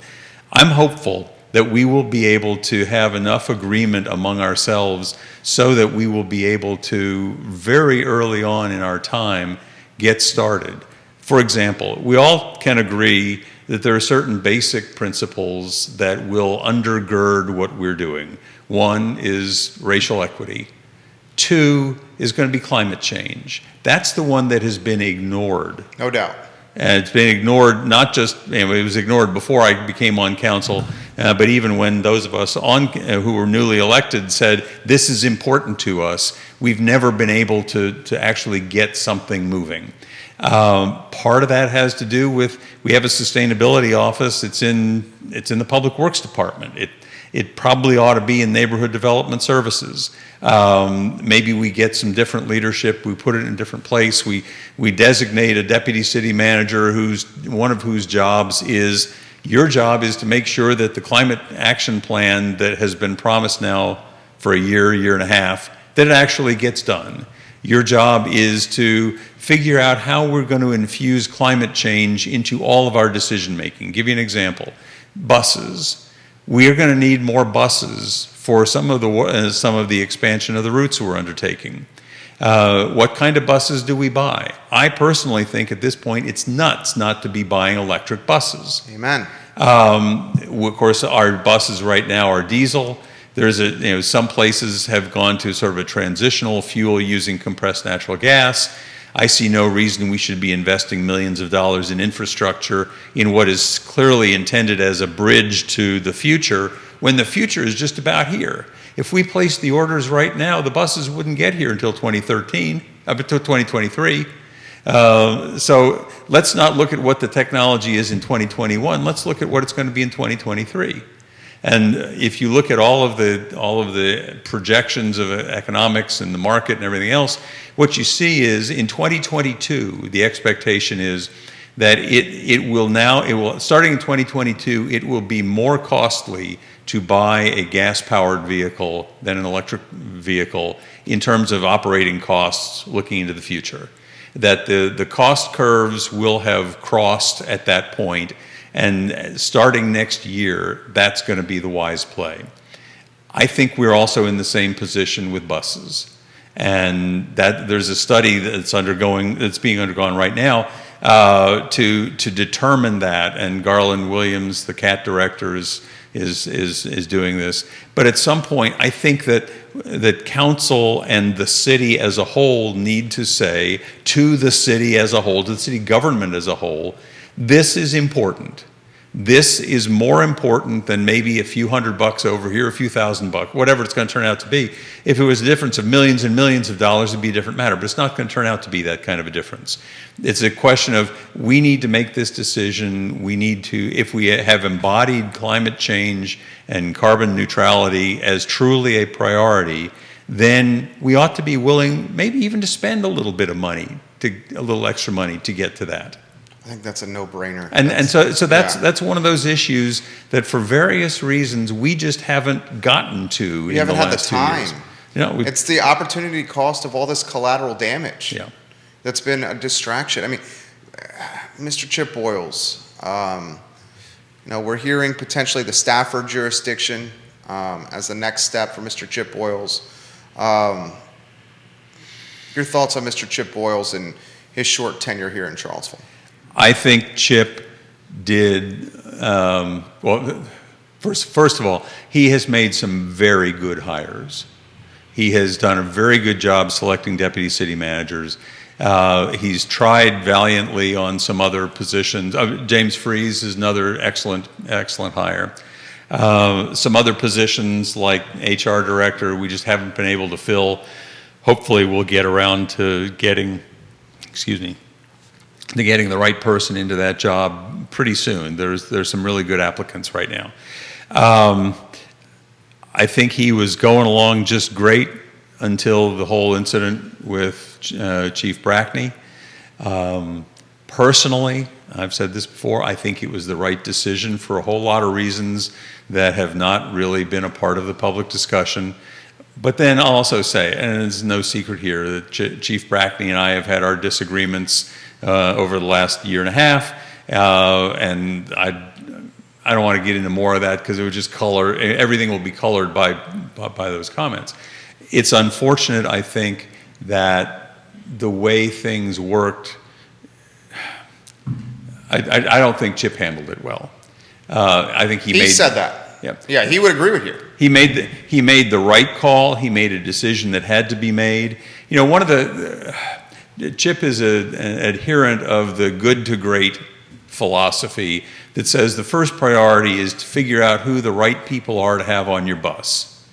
I'm hopeful that we will be able to have enough agreement among ourselves so that we will be able to, very early on in our time, get started. For example, we all can agree that there are certain basic principles that will undergird what we're doing. One is racial equity. Two is going to be climate change. That's the one that has been ignored. No doubt. And it's been ignored, not just, it was ignored before I became on council, but even when those of us who were newly elected said, this is important to us, we've never been able to actually get something moving. Part of that has to do with, we have a sustainability office, it's in the Public Works Department. It probably ought to be in Neighborhood Development Services. Maybe we get some different leadership, we put it in a different place, we designate a deputy city manager one of whose jobs is, your job is to make sure that the climate action plan that has been promised now for a year and a half, that it actually gets done. Your job is to figure out how we're going to infuse climate change into all of our decision making. Give you an example. Buses. We are going to need more buses for some of the expansion of the routes we're undertaking. What kind of buses do we buy? I personally think at this point it's nuts not to be buying electric buses. Amen. Of course, our buses right now are diesel. Some places have gone to sort of a transitional fuel using compressed natural gas. I see no reason we should be investing millions of dollars in infrastructure in what is clearly intended as a bridge to the future, when the future is just about here. If we placed the orders right now, the buses wouldn't get here until 2023. So let's not look at what the technology is in 2021. Let's look at what it's going to be in 2023. And if you look at all of the projections of economics and the market and everything else, what you see is in 2022, the expectation is that starting in 2022, it will be more costly to buy a gas-powered vehicle than an electric vehicle in terms of operating costs looking into the future. That the cost curves will have crossed at that point, and starting next year, that's going to be the wise play. I think we're also in the same position with buses. And that there's a study that's being undergone right now to determine that, and Garland Williams, the CAT director, is doing this. But at some point, I think that council and the city as a whole need to say to the city as a whole, to the city government as a whole, this is important. This is more important than maybe a few $100 over here, a few $1,000, whatever it's going to turn out to be. If it was a difference of millions and millions of dollars, it'd be a different matter, but it's not going to turn out to be that kind of a difference. It's a question of, we need to make this decision. We need to, if we have embodied climate change and carbon neutrality as truly a priority, then we ought to be willing maybe even to spend a little bit of money, a little extra money to get to that. I think that's a no-brainer. And so that's one of those issues that for various reasons we just haven't gotten to. We haven't had the time. 2 years. It's the opportunity cost of all this collateral damage. Yeah. That's been a distraction. I mean, Mr. Chip Boyles, we're hearing potentially the Stafford jurisdiction as the next step for Mr. Chip Boyles. Your thoughts on Mr. Chip Boyles and his short tenure here in Charlottesville? I think Chip did, first of all, he has made some very good hires. He has done a very good job selecting deputy city managers. He's tried valiantly on some other positions. James Freeze is another excellent hire. Some other positions like HR director, we just haven't been able to fill. Hopefully we'll get around to getting the right person into that job pretty soon. There's some really good applicants right now. I think he was going along just great until the whole incident with Chief Brackney. Personally, I've said this before, I think it was the right decision for a whole lot of reasons that have not really been a part of the public discussion. But then I'll also say, and it's no secret here, that Chief Brackney and I have had our disagreements over the last year and a half, and I don't want to get into more of that because it would just everything will be colored by those comments. It's unfortunate, I think, that the way things worked, I don't think Chip handled it well. I think he said that. Yeah. Yeah, he would agree with you. He made the right call. He made a decision that had to be made. You know, one of Chip is an adherent of the good to great philosophy that says the first priority is to figure out who the right people are to have on your bus.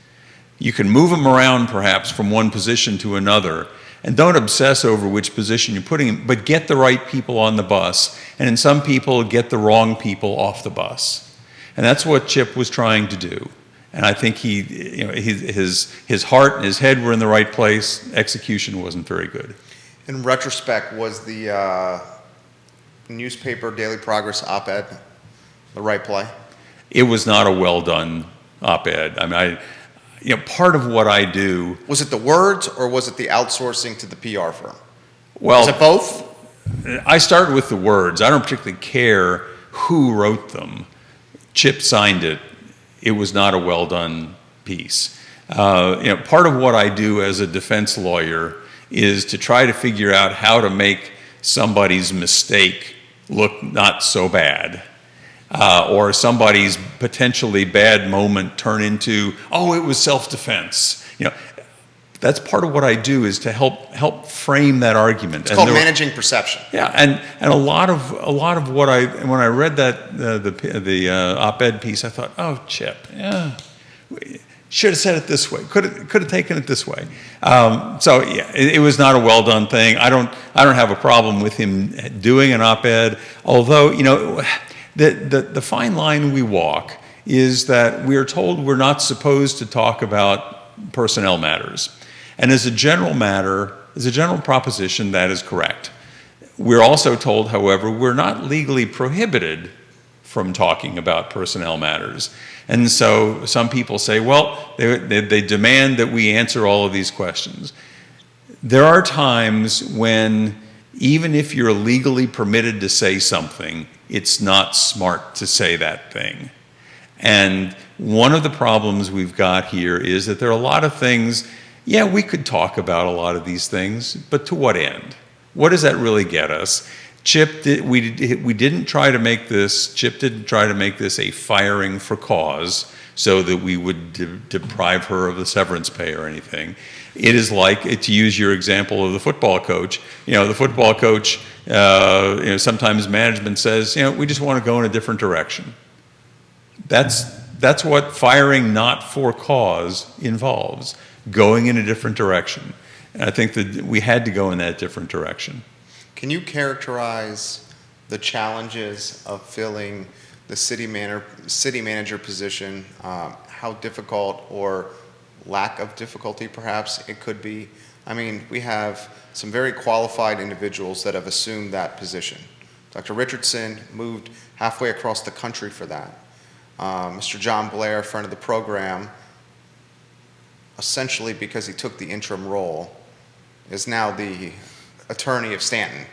You can move them around perhaps from one position to another, and don't obsess over which position you're putting them, but get the right people on the bus, and in some people, get the wrong people off the bus. And that's what Chip was trying to do. And I think his heart and his head were in the right place. Execution wasn't very good. In retrospect, was the newspaper Daily Progress op-ed the right play? It was not a well-done op-ed. I mean, part of what I do... Was it the words or was it the outsourcing to the PR firm? Well, was it both? I started with the words. I don't particularly care who wrote them. Chip signed it. It was not a well-done piece. Part of what I do as a defense lawyer is to try to figure out how to make somebody's mistake look not so bad, or somebody's potentially bad moment turn into, oh, it was self-defense. That's part of what I do, is to help frame that argument. It's called managing perception. Yeah, and a lot of what when I read that the op-ed piece, I thought, oh, Chip, yeah, should have said it this way. Could have taken it this way. So yeah, it was not a well done thing. I don't have a problem with him doing an op-ed. Although the fine line we walk is that we are told we're not supposed to talk about personnel matters. And as a general proposition, that is correct. We're also told, however, we're not legally prohibited from talking about personnel matters. And so some people say, well, they demand that we answer all of these questions. There are times when, even if you're legally permitted to say something, it's not smart to say that thing. And one of the problems we've got here is that there are a lot of things, yeah, we could talk about a lot of these things, but to what end? What does that really get us? Chip didn't try to make this a firing for cause so that we would deprive her of the severance pay or anything. It is like, to use your example of the football coach, the football coach, sometimes management says, we just want to go in a different direction. That's what firing not for cause involves, going in a different direction. And I think that we had to go in that different direction. Can you characterize the challenges of filling the city manager position, how difficult or lack of difficulty perhaps it could be? I mean, we have some very qualified individuals that have assumed that position. Dr. Richardson moved halfway across the country for that. Mr. John Blair, friend of the program, essentially because he took the interim role, is now the attorney of Stanton,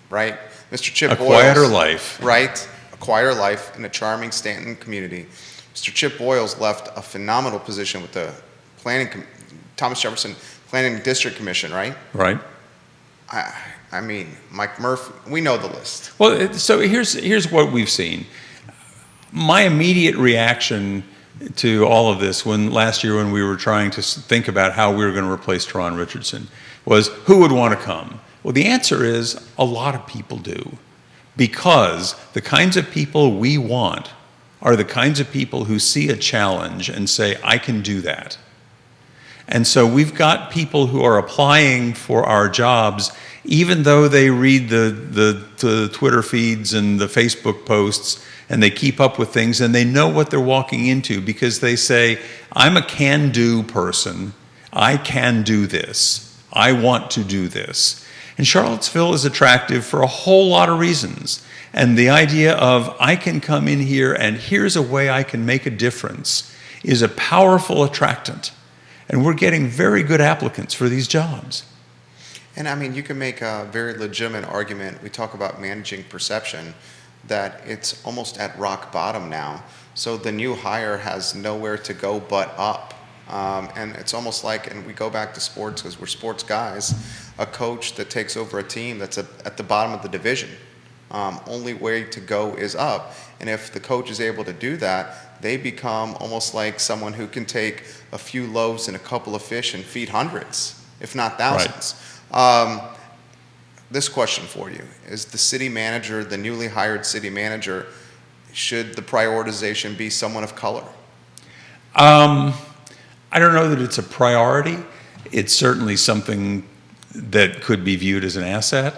right? Mr. Chip Boyles. A quieter life. Right, a quieter life in a charming Stanton community. Mr. Chip Boyles left a phenomenal position with the Thomas Jefferson Planning District Commission, right? Right. I mean, Mike Murphy, we know the list. Well, so here's what we've seen. My immediate reaction to all of this last year when we were trying to think about how we were going to replace Teron Richardson was, who would want to come? Well, the answer is a lot of people do, because the kinds of people we want are the kinds of people who see a challenge and say, I can do that. And so we've got people who are applying for our jobs, even though they read the Twitter feeds and the Facebook posts, and they keep up with things, and they know what they're walking into, because they say, I'm a can-do person. I can do this. I want to do this. And Charlottesville is attractive for a whole lot of reasons. And the idea of, I can come in here and here's a way I can make a difference, is a powerful attractant. And we're getting very good applicants for these jobs. And I mean, you can make a very legitimate argument. We talk about managing perception, that it's almost at rock bottom now. So the new hire has nowhere to go but up. And it's almost like, and we go back to sports because we're sports guys, a coach that takes over a team that's at the bottom of the division. Only way to go is up. And if the coach is able to do that, they become almost like someone who can take a few loaves and a couple of fish and feed hundreds, if not thousands. Right. This question for you, is the city manager, the newly hired city manager, should the prioritization be someone of color? I don't know that it's a priority. It's certainly something that could be viewed as an asset.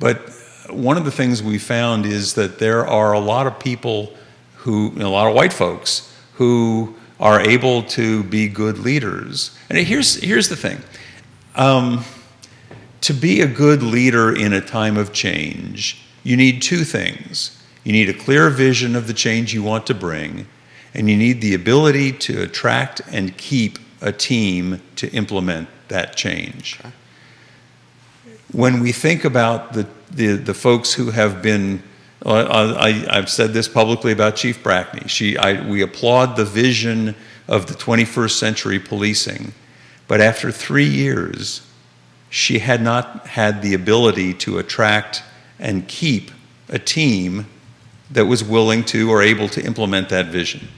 But one of the things we found is that there are a lot of people who, a lot of white folks, who are able to be good leaders. And here's the thing. To be a good leader in a time of change, you need two things. You need a clear vision of the change you want to bring, and you need the ability to attract and keep a team to implement that change. Okay. When we think about the folks who have been, I've said this publicly about Chief Brackney. We applaud the vision of the 21st century policing, but after 3 years, she had not had the ability to attract and keep a team that was willing to or able to implement that vision.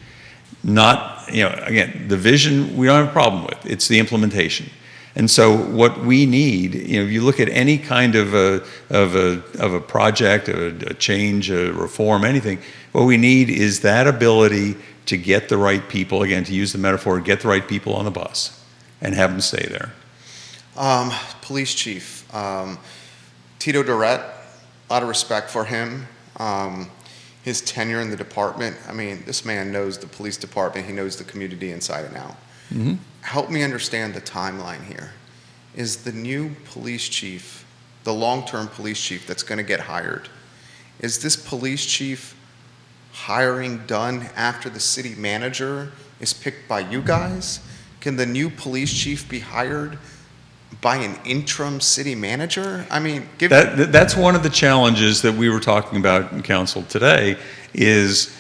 Not, again, the vision we don't have a problem with. It's the implementation. And so what we need, if you look at any kind of a project, a change, a reform, anything, what we need is that ability to get the right people, again, to use the metaphor, get the right people on the bus and have them stay there. Police chief, Tito Durrett, a lot of respect for him. His tenure in the department, I mean, this man knows the police department, he knows the community inside and out. Mm-hmm. Help me understand the timeline here. Is the new police chief, the long-term police chief that's going to get hired, is this police chief hiring done after the city manager is picked by you guys? Can the new police chief be hired by an interim city manager? I mean, that's one of the challenges that we were talking about in council today. Is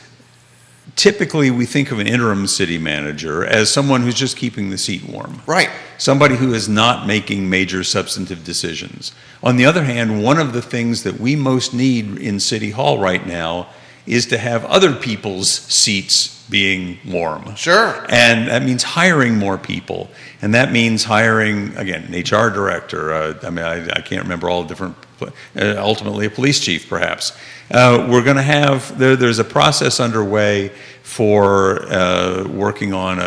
typically we think of an interim city manager as someone who's just keeping the seat warm. Right. Somebody who is not making major substantive decisions. On the other hand, one of the things that we most need in City Hall right now is to have other people's seats being warm. Sure. And that means hiring more people. And that means hiring, again, an HR director. I can't remember all the different, ultimately a police chief perhaps. We're going to have, there's a process underway for working on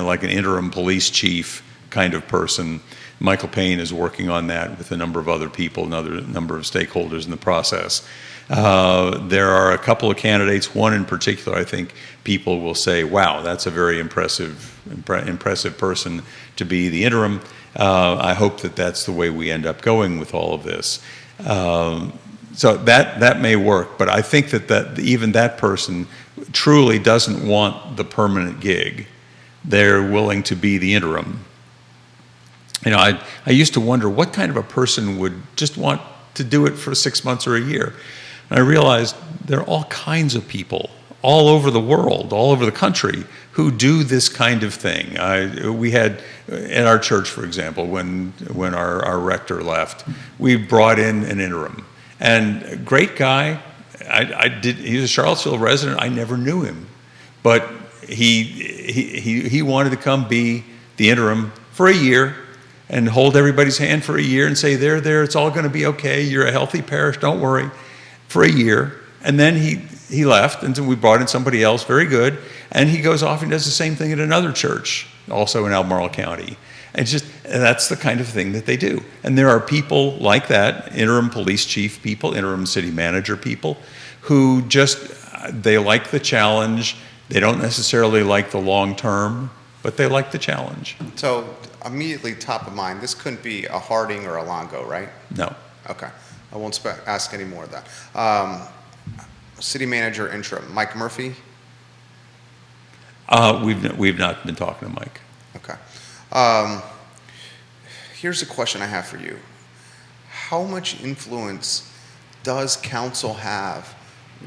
like an interim police chief kind of person. Michael Payne is working on that with a number of other people, another number of stakeholders in the process. There are a couple of candidates, one in particular I think people will say, wow, that's a very impressive person to be the interim. I hope that that's the way we end up going with all of this. So that may work, but I think that even that person truly doesn't want the permanent gig. They're willing to be the interim. I used to wonder what kind of a person would just want to do it for 6 months or a year. And I realized there are all kinds of people all over the world, all over the country, who do this kind of thing. We had, at our church, for example, when our rector left, we brought in an interim. And a great guy, he was a Charlottesville resident, I never knew him. But he wanted to come be the interim for a year and hold everybody's hand for a year and say, there, it's all going to be okay, you're a healthy parish, don't worry, for a year. And then he left, and so we brought in somebody else, very good, and he goes off and does the same thing at another church, also in Albemarle County. And that's the kind of thing that they do. And there are people like that, interim police chief people, interim city manager people, who they like the challenge. They don't necessarily like the long term, but they like the challenge. So immediately top of mind, this couldn't be a Harding or a Longo, right? No. Okay. I won't ask any more of that. City Manager Interim, Mike Murphy? We've not been talking to Mike. Okay. Here's a question I have for you. How much influence does council have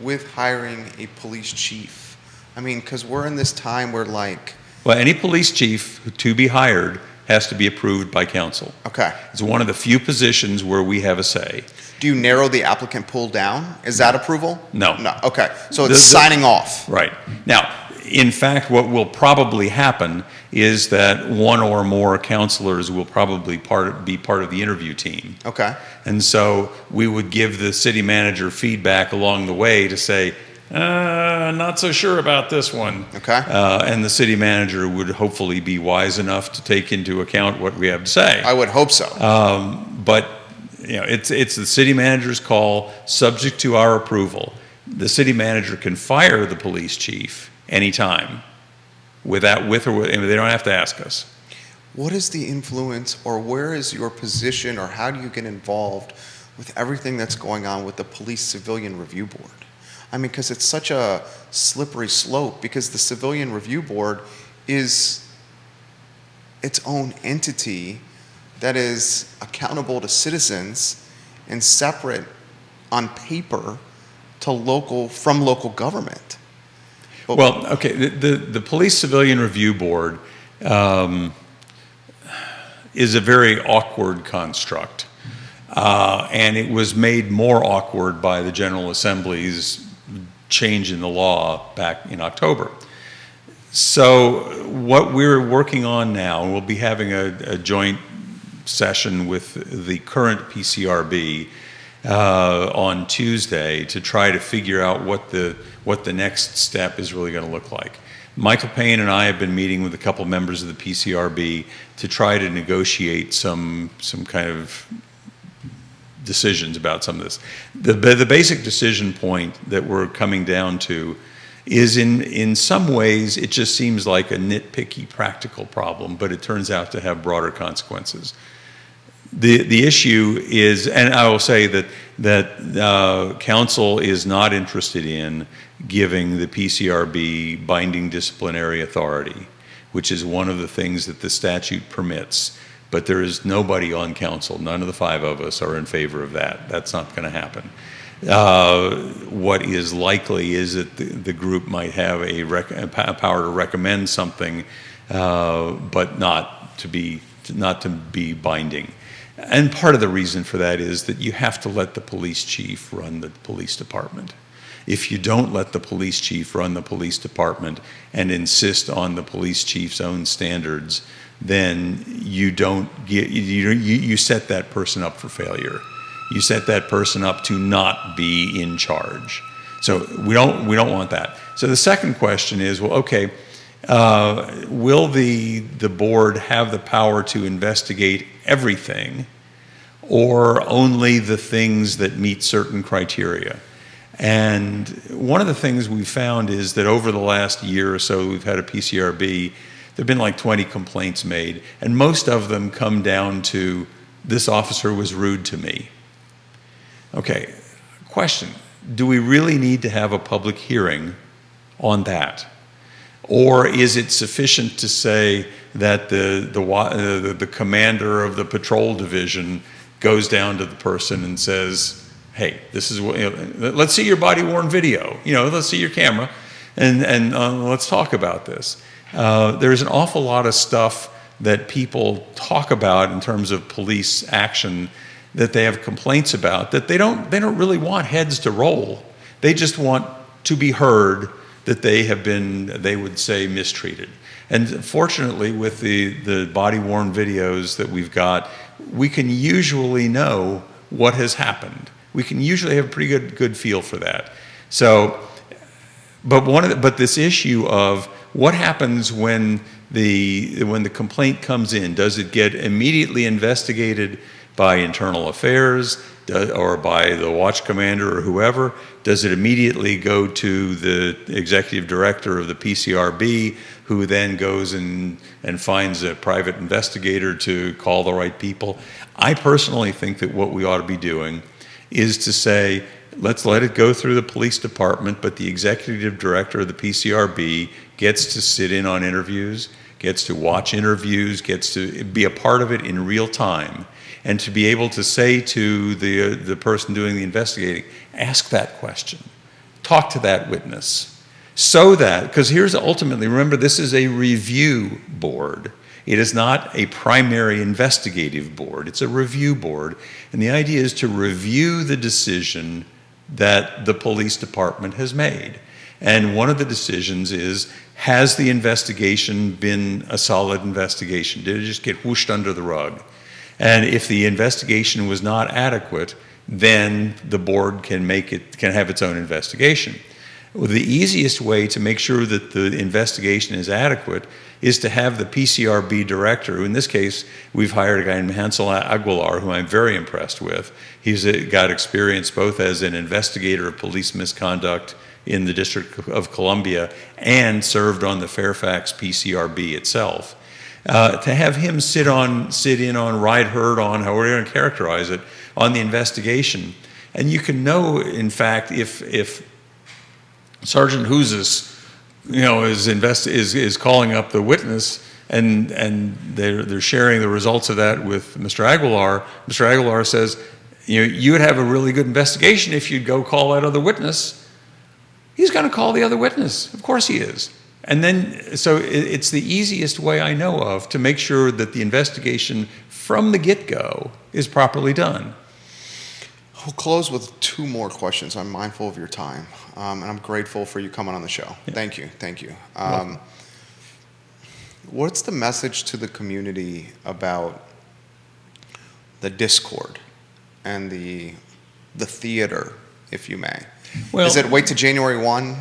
with hiring a police chief? I mean, because we're in this time where Well, any police chief to be hired has to be approved by council. okay. It's one of the few positions where we have a say. Do you narrow the applicant pool down? Is that approval? No. No, okay. So it's signing off. Right. Now, in fact, what will probably happen is that one or more counselors will probably be part of the interview team. Okay. And so we would give the city manager feedback along the way to say, not so sure about this one. Okay. And the city manager would hopefully be wise enough to take into account what we have to say. I would hope so. But it's the city manager's call, subject to our approval. The city manager can fire the police chief anytime, with or without. They don't have to ask us. What is the influence, or where is your position, or how do you get involved with everything that's going on with the Police Civilian Review Board? I mean, because it's such a slippery slope, because the Civilian Review Board is its own entity that is accountable to citizens and separate on paper to from local government. But Well, okay, the Police Civilian Review Board is a very awkward construct. And it was made more awkward by the General Assembly's change in the law back in October. So what we're working on now, and we'll be having a joint session with the current PCRB on Tuesday to try to figure out what the next step is really going to look like. Michael Payne and I have been meeting with a couple members of the PCRB to try to negotiate some kind of decisions about some of this. The basic decision point that we're coming down to is in some ways it just seems like a nitpicky practical problem, but it turns out to have broader consequences. The issue is, and I will say that council is not interested in giving the PCRB binding disciplinary authority, which is one of the things that the statute permits. But there is nobody on council, none of the five of us are in favor of that. That's not going to happen. What is likely is that the group might have a power to recommend something, but not to be binding. And part of the reason for that is that you have to let the police chief run the police department. If you don't let the police chief run the police department and insist on the police chief's own standards, then you set that person up for failure. You set that person up to not be in charge. So we don't want that. So the second question is, well, okay, will the board have the power to investigate everything, or only the things that meet certain criteria? And one of the things we've found is that over the last year or so we've had a PCRB, there have been like 20 complaints made, and most of them come down to, this officer was rude to me. Okay, question, do we really need to have a public hearing on that? Or is it sufficient to say that the commander of the patrol division goes down to the person and says, hey, this is what, let's see your body-worn video, let's see your camera, and let's talk about this. There's an awful lot of stuff that people talk about in terms of police action that they have complaints about, that they don't really want heads to roll. They just want to be heard that they have been, they would say, mistreated. And fortunately, with the body-worn videos that we've got, we can usually know what has happened. We can usually have a pretty good feel for that. So, but this issue of what happens when the complaint comes in, does it get immediately investigated by internal affairs or by the watch commander or whoever? Does it immediately go to the executive director of the PCRB who then goes and finds a private investigator to call the right people. I personally think that what we ought to be doing is to say, let's let it go through the police department, but the executive director of the PCRB gets to sit in on interviews, gets to watch interviews, gets to be a part of it in real time, and to be able to say to the person doing the investigating, ask that question, talk to that witness, so that, because here's ultimately, remember, this is a review board. It is not a primary investigative board, it's a review board, and the idea is to review the decision that the police department has made. And one of the decisions is, has the investigation been a solid investigation? Did it just get whooshed under the rug? And if the investigation was not adequate, then the board can have its own investigation. Well, the easiest way to make sure that the investigation is adequate is to have the PCRB director, who in this case, we've hired a guy named Hansel Aguilar, who I'm very impressed with. He's got experience both as an investigator of police misconduct in the District of Columbia and served on the Fairfax PCRB itself. To have him sit in on, ride herd on, however you're going to characterize it, on the investigation. And you can know, in fact, if Sergeant Houzes, is calling up the witness, and they're sharing the results of that with Mr. Aguilar. Mr. Aguilar says, you would have a really good investigation if you'd go call that other witness. He's going to call the other witness. Of course he is. And then, so it's the easiest way I know of to make sure that the investigation from the get-go is properly done. We'll close with two more questions. I'm mindful of your time, and I'm grateful for you coming on the show. Yeah. Thank you. What's the message to the community about the discord and the theater, if you may? Well, is it wait to January 1?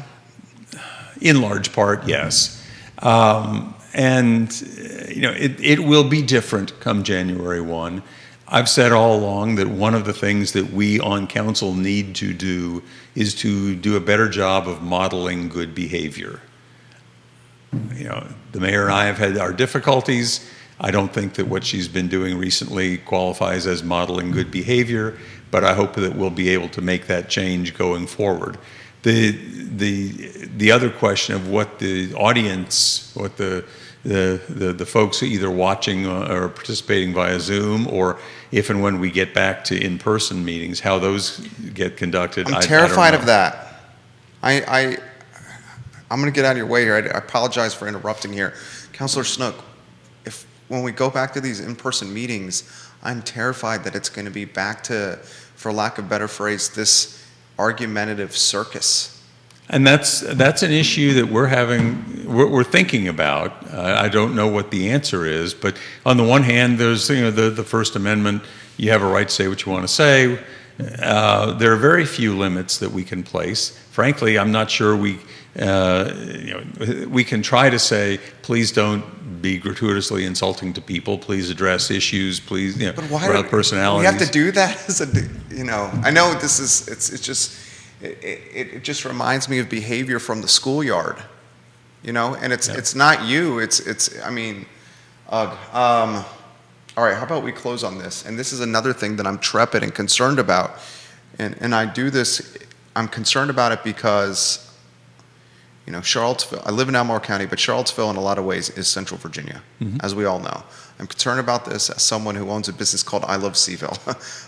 In large part, yes. It will be different come January 1. I've said all along that one of the things that we on council need to do is to do a better job of modeling good behavior. The mayor and I have had our difficulties. I don't think that what she's been doing recently qualifies as modeling good behavior, but I hope that we'll be able to make that change going forward. The other question of what the audience, what the folks either watching or participating via Zoom, or if and when we get back to in-person meetings, how those get conducted. I'm terrified of that. I'm going to get out of your way here. I apologize for interrupting here. Councilor Snook, when we go back to these in-person meetings, I'm terrified that it's going to be back to, for lack of a better phrase, this argumentative circus. And that's an issue that we're thinking about. I don't know what the answer is, but on the one hand, there's the First Amendment. You have a right to say what you want to say. There are very few limits that we can place. Frankly, I'm not sure we can try to say, please don't be gratuitously insulting to people. Please address issues. Please, but why about personalities. We have to do that as I know this is. It just reminds me of behavior from the schoolyard, and it's not you. All right, how about we close on this? And this is another thing that I'm trepid and concerned about, and I do this. I'm concerned about it because. Charlottesville, I live in Albemarle County, but Charlottesville in a lot of ways is Central Virginia, as we all know. I'm concerned about this as someone who owns a business called I Love CVille.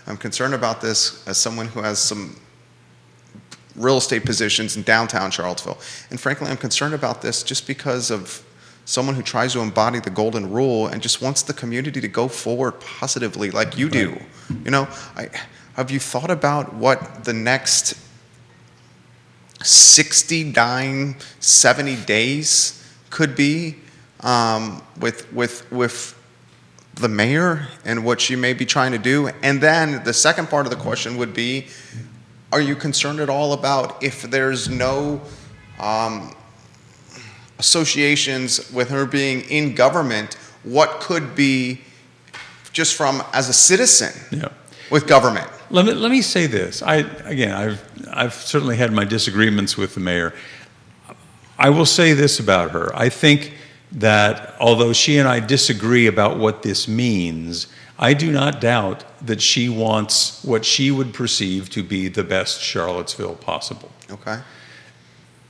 I'm concerned about this as someone who has some real estate positions in downtown Charlottesville. And frankly, I'm concerned about this just because of someone who tries to embody the golden rule and just wants the community to go forward positively like you do. Have you thought about what the next 69, 70 days could be with the mayor and what she may be trying to do? And then the second part of the question would be, are you concerned at all about if there's no associations with her being in government, what could be just from as a citizen with government? Let me say this. I've certainly had my disagreements with the mayor. I will say this about her. I think that although she and I disagree about what this means, I do not doubt that she wants what she would perceive to be the best Charlottesville possible. Okay.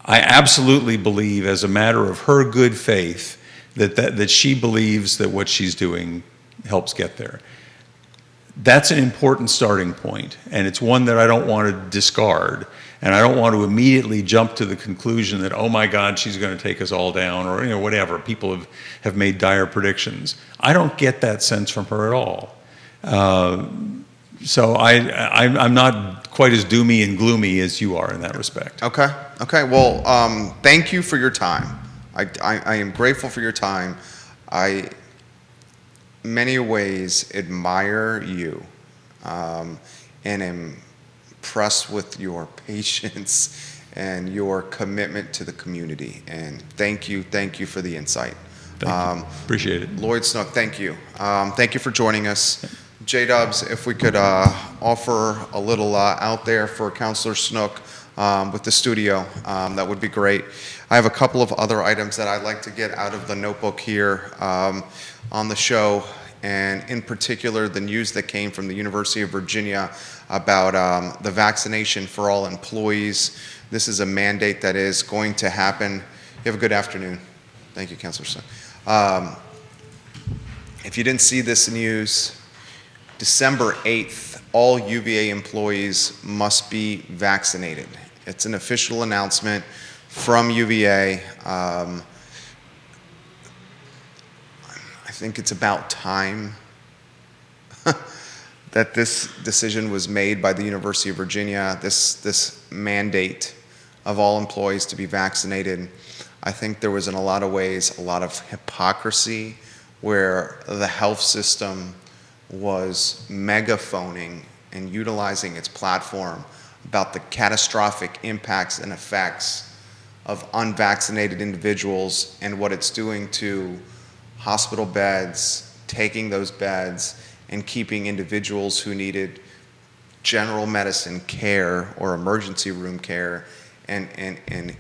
I absolutely believe, as a matter of her good faith, that she believes that what she's doing helps get there. That's an important starting point, and it's one that I don't want to discard. And I don't want to immediately jump to the conclusion that, oh my God, she's going to take us all down, or whatever. People have made dire predictions. I don't get that sense from her at all. So I'm not quite as doomy and gloomy as you are in that respect. Okay. Well, thank you for your time. I am grateful for your time. I, many ways, admire you, and am impressed with your patience and your commitment to the community. And thank you for the insight. Thank you. Appreciate it. Lloyd Snook, thank you. Thank you for joining us. J-Dubs, if we could offer a little out there for Councilor Snook with the studio, that would be great. I have a couple of other items that I'd like to get out of the notebook here on the show, and in particular, the news that came from the University of Virginia about the vaccination for all employees. This is a mandate that is going to happen. You have a good afternoon. Thank you, Councilor Snook. If you didn't see this news, December 8th, all UVA employees must be vaccinated. It's an official announcement from UVA. I think it's about time that this decision was made by the University of Virginia, this mandate of all employees to be vaccinated. I think there was, in a lot of ways, a lot of hypocrisy where the health system was megaphoning and utilizing its platform about the catastrophic impacts and effects of unvaccinated individuals and what it's doing to hospital beds, taking those beds, and keeping individuals who needed general medicine care or emergency room care and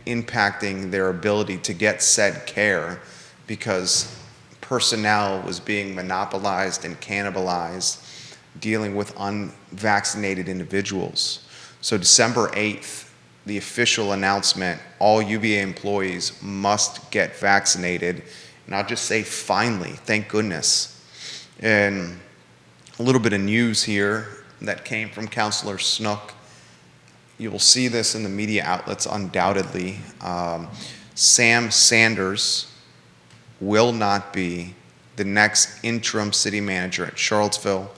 impacting their ability to get said care because personnel was being monopolized and cannibalized dealing with unvaccinated individuals. So December 8th, the official announcement, all UVA employees must get vaccinated. And I'll just say finally, thank goodness. And a little bit of news here that came from Councilor Snook. You will see this in the media outlets undoubtedly. Sam Sanders will not be the next interim city manager at Charlottesville.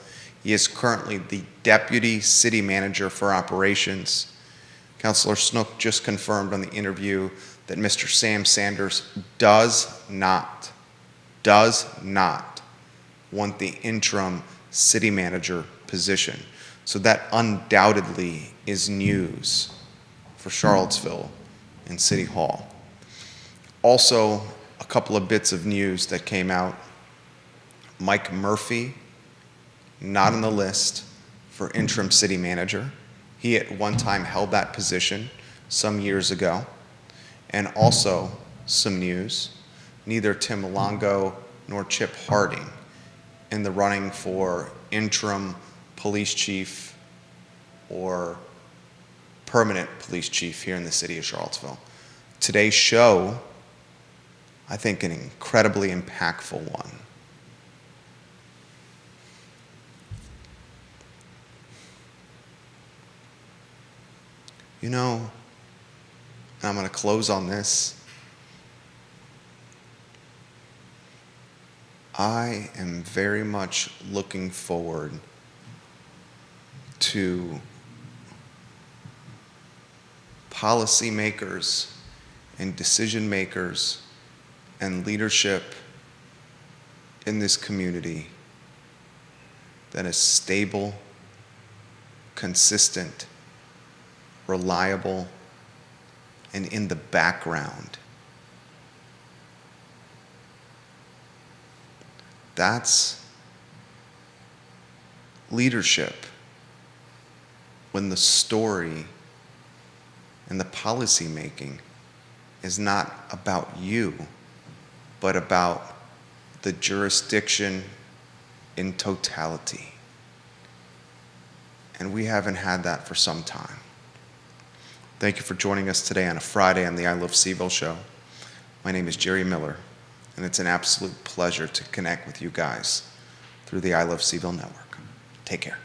He is currently the deputy city manager for operations. Councilor Snook just confirmed on the interview that Mr. Sam Sanders does not want the interim city manager position. So that undoubtedly is news for Charlottesville and City Hall. Also, a couple of bits of news that came out. Mike Murphy, not on the list for interim city manager. He at one time held that position some years ago. And also some news, neither Tim Longo nor Chip Harding in the running for interim police chief or permanent police chief here in the city of Charlottesville. Today's show, I think, an incredibly impactful one. You know, and I'm going to close on this. I am very much looking forward to policymakers and decision makers and leadership in this community that is stable, consistent, reliable, and in the background. That's leadership when the story and the policy making is not about you, but about the jurisdiction in totality. And we haven't had that for some time. Thank you for joining us today on a Friday on the I Love CVille Show. My name is Jerry Miller, and it's an absolute pleasure to connect with you guys through the I Love CVille Network. Take care.